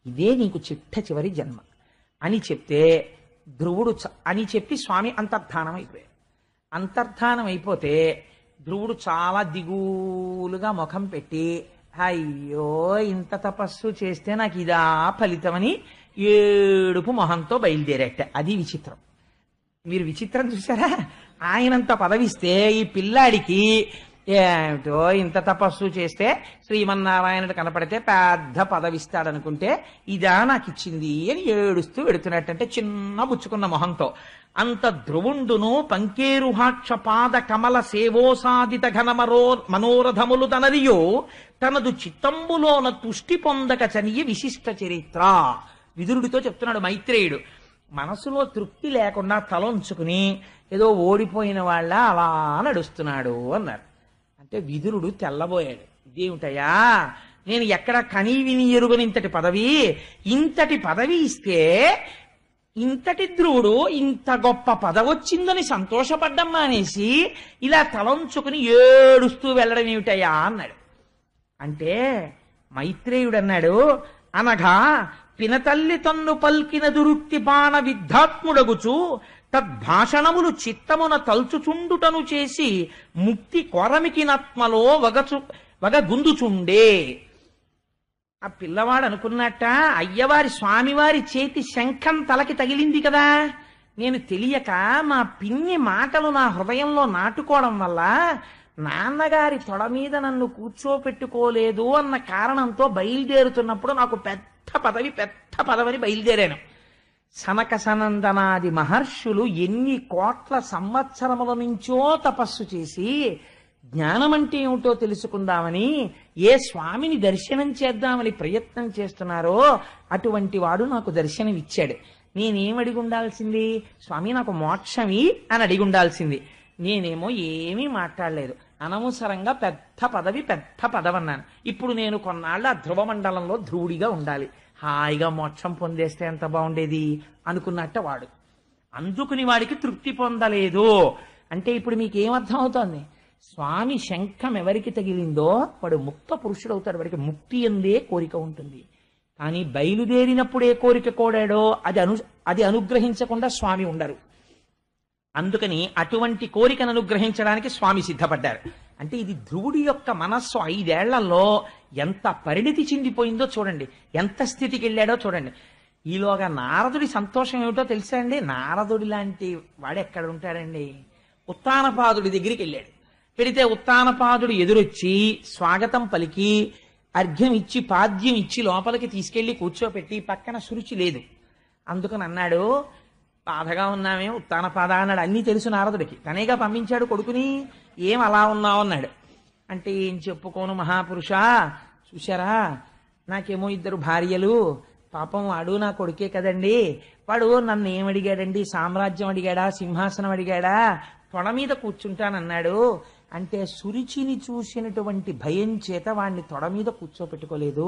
S1: ఇదే నీకు చిట్ట చివరి జన్మ అని చెప్తే ధ్రువుడు అని చెప్పి స్వామి అంతర్ధానం అయిపోయాడు. అంతర్ధానం అయిపోతే ధ్రువుడు చాలా దిగులుగా ముఖం పెట్టి, అయ్యో ఇంత తపస్సు చేస్తే నాకు ఇదా ఫలితమని ఏడుపు మొహంతో బయలుదేరట. అది విచిత్రం. మీరు విచిత్రం చూసారా? ఆయనంత పదవిస్తే ఈ పిల్లాడికి ఏమిటో ఇంత తపస్సు చేస్తే శ్రీమన్నారాయణుడు కనపడితే పెద్ద పదవిస్తాడనుకుంటే ఇదా నాకు ఇచ్చింది అని ఏడుస్తూ వెడుతున్నట్టంటే చిన్న బుచ్చుకున్న మొహంతో. అంత ధ్రువుండును పంకేరుహాక్ష పాద కమల సేవోసాదిత మనోరథములు తనరియో తనదు చిత్తంబులోన తుష్టి పొందక చనియ విశిష్ట చరిత్ర. విదురుడితో చెప్తున్నాడు మైత్రేయుడు. మనసులో తృప్తి లేకుండా తలంచుకుని ఏదో ఓడిపోయిన వాళ్ళ అలా నడుస్తున్నాడు అన్నారు. అంటే విదురుడు తెల్లబోయాడు. ఇదేమిటయా, నేను ఎక్కడ కనీ విని ఎరుగని ఇంతటి పదవి ఇస్తే ఇంతటి ధ్రువుడు ఇంత గొప్ప పదవొచ్చిందని సంతోషపడ్డం మానేసి ఇలా తలంచుకుని ఏడుస్తూ వెళ్ళడం ఏమిటయ్యా అన్నాడు. అంటే మైత్రేయుడు అన్నాడు, అనగా పినతల్లి తన్ను పల్కిన దురుక్తి బాణ విద్ధాత్ముడగుచు తద్భాషణములు చిత్తమున తల్చుచుండుటను చేసి ముక్తి కొరమికినత్మలో వగగుందుచుండే. ఆ పిల్లవాడు అనుకున్నట్ట, అయ్యవారి స్వామివారి చేతి శంఖం తలకి తగిలింది కదా, నేను తెలియక మా పిన్ని మాటలు నా హృదయంలో నాటుకోవడం వల్ల నాన్నగారి తొడ మీద నన్ను కూర్చోపెట్టుకోలేదు అన్న కారణంతో బయలుదేరుతున్నప్పుడు నాకు పెద్ద పదవని బయలుదేరాను. సనక సనందనాది మహర్షులు ఎన్ని కోట్ల సంవత్సరముల నుంచో తపస్సు చేసి జ్ఞానం అంటే ఏమిటో తెలుసుకుందామని ఏ స్వామిని దర్శనం చేద్దామని ప్రయత్నం చేస్తున్నారో అటువంటి వాడు నాకు దర్శనం ఇచ్చాడు. నేనేమడిగి ఉండాల్సింది? స్వామి నాకు మోక్షమి అని అడిగి ఉండాల్సింది. నేనేమో ఏమీ మాట్లాడలేదు, అనవసరంగా పెద్ద పదవన్నాను. ఇప్పుడు నేను కొన్నాళ్ళు ఆ ధ్రువమండలంలో ధ్రువుడిగా ఉండాలి, హాయిగా మోక్షం పొందేస్తే ఎంత బాగుండేది అనుకున్నట్ట వాడు. అందుకుని వాడికి తృప్తి పొందలేదు. అంటే ఇప్పుడు మీకేమర్థం అవుతోంది? స్వామి శంఖం ఎవరికి తగిలిందో వాడు ముక్త పురుషుడవుతాడు. వాడికి ముక్తి అందే కోరిక ఉంటుంది. కానీ బయలుదేరినప్పుడు ఏ కోరిక కోడాడో అది అనుగ్రహించకుండా స్వామి ఉండరు. అందుకని అటువంటి కోరికను అనుగ్రహించడానికి స్వామి సిద్ధపడ్డారు. అంటే ఇది ధ్రువుడి యొక్క మనస్సు 5 ఏళ్లలో ఎంత పరిణితి చెందిపోయిందో చూడండి, ఎంత స్థితికి వెళ్ళాడో చూడండి. ఈలోగా నారదుడి సంతోషం ఏమిటో తెలుసా అండి? నారదుడి లాంటి వాడు ఎక్కడ ఉంటాడండి? ఉత్తానపాదుడి దగ్గరికి వెళ్ళాడు. పెడితే ఉత్తానపాదుడు ఎదురొచ్చి స్వాగతం పలికి అర్ఘ్యం ఇచ్చి పాద్యం ఇచ్చి లోపలికి తీసుకెళ్లి కూర్చోపెట్టి పక్కన శురుచి లేదు. అందుకని అన్నాడు, బాధగా ఉన్నామే ఉత్తానపాద అన్నాడు. అన్నీ తెలుసు నారదుడికి, తనేగా పంపించాడు కొడుకుని. ఏం అలా ఉన్నావు అన్నాడు. అంటే ఏం చెప్పుకోను మహాపురుష, చూశారా నాకేమో 2 భార్యలు, పాపం వాడు నా కొడుకే కదండి, వాడు నన్ను ఏమడిగాడండి? సామ్రాజ్యం అడిగాడా, సింహాసనం అడిగాడా? తొడ మీద కూర్చుంటానన్నాడు. అంటే సురుచిని చూసినటువంటి భయం చేత వాడిని తొడ మీద కూర్చోపెట్టుకోలేదు.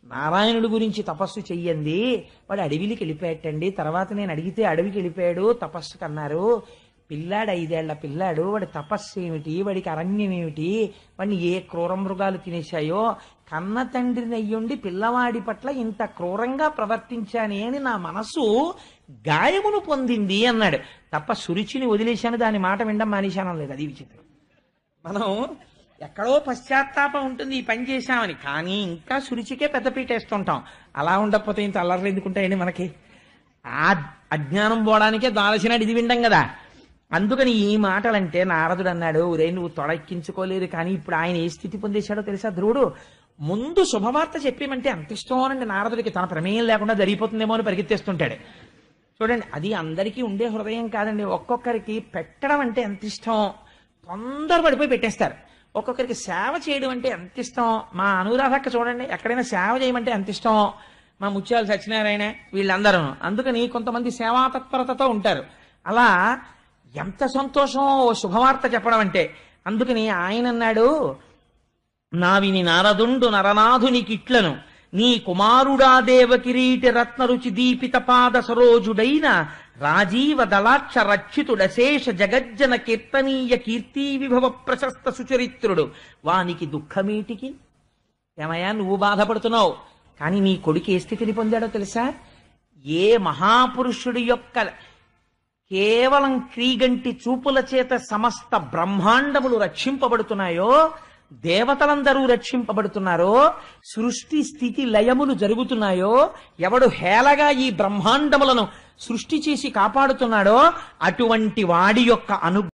S1: నారాయణుడి గురించి తపస్సు చెయ్యండి, వాడు అడవికి వెళ్ళిపోయాటండి, తర్వాత నేను అడిగితే అడవికి వెళ్ళిపోయాడు తపస్సు కన్నారు. పిల్లాడు 5 ఏళ్ల పిల్లాడు, వాడి తపస్సు ఏమిటి, వాడికి అరణ్యం ఏమిటి, వాడిని ఏ క్రూర మృగాలు తినేశాయో, కన్న తండ్రిని అయ్యుండి పిల్లవాడి పట్ల ఇంత క్రూరంగా ప్రవర్తించానే అని నా మనసు గాయమును పొందింది అన్నాడు. తప్ప సురుచిని వదిలేశాను, దాని మాట వినడం మానేశాను లేదు. అది విచిత్రం. మనం ఎక్కడో పశ్చాత్తాపం ఉంటుంది ఈ పని చేశామని, కానీ ఇంకా సురుచికే పెద్దపీట వేస్తుంటాం. అలా ఉండకపోతే ఇంత అల్లర్లు ఎందుకుంటాయండి మనకి? ఆ అజ్ఞానం పోవడానికే దాల్చినాడు ఇది వినడం కదా. అందుకని ఈ మాటలంటే నారదుడు అన్నాడు, ఒరే నువ్వు తొడెక్కించుకోలేదు, కానీ ఇప్పుడు ఆయన ఏ స్థితి పొందేశాడో తెలుసా ధ్రువుడు? ముందు శుభవార్త చెప్పేమంటే అంత ఇష్టం అనండి నారదుడికి, తన ప్రమేయం లేకుండా జరిగిపోతుందేమో అని పరిగెత్తేస్తుంటాడు. చూడండి, అది అందరికీ ఉండే హృదయం కాదండి. ఒక్కొక్కరికి పెట్టడం అంటే ఎంత ఇష్టం, తొందరపడిపోయి పెట్టేస్తారు. ఒక్కొక్కరికి సేవ చేయడం అంటే ఎంత ఇష్టం. మా అనురాధక్క చూడండి, ఎక్కడైనా సేవ చేయమంటే ఎంత ఇష్టం. మా ముత్యాలు సత్యనారాయణ వీళ్ళందరూ. అందుకని కొంతమంది సేవా తత్పరతతో ఉంటారు. అలా ఎంత సంతోషం ఓ శుభవార్త చెప్పడం అంటే. అందుకని ఆయన అన్నాడు, నా విని నారదుండు నరనాథునికిట్లను, నీ కుమారుడా దేవ కిరీటి రత్న రుచి దీపిత పాద సరోజుడైన రాజీవ దళాక్ష రక్షితుడశేష జగజ్జన కీర్తనీయ కీర్తి విభవ ప్రశస్త సుచరిత్రుడు, వానికి దుఃఖమేటికి? ఏమయ్యా నువ్వు బాధపడుతున్నావు, కానీ నీ కొడుకు ఏ స్థితిని పొందాడో తెలుసా? ఏ మహాపురుషుడి యొక్క కేవలం క్రీగంటి చూపుల చేత సమస్త బ్రహ్మాండములు రక్షింపబడుతున్నాయో, దేవతలందరూ రక్షింపబడుతున్నారో, సృష్టి స్థితి లయములు జరుగుతున్నాయో, ఎవడు హేళగా ఈ బ్రహ్మాండములను సృష్టి చేసి కాపాడుతున్నాడో అటువంటి వాడి యొక్క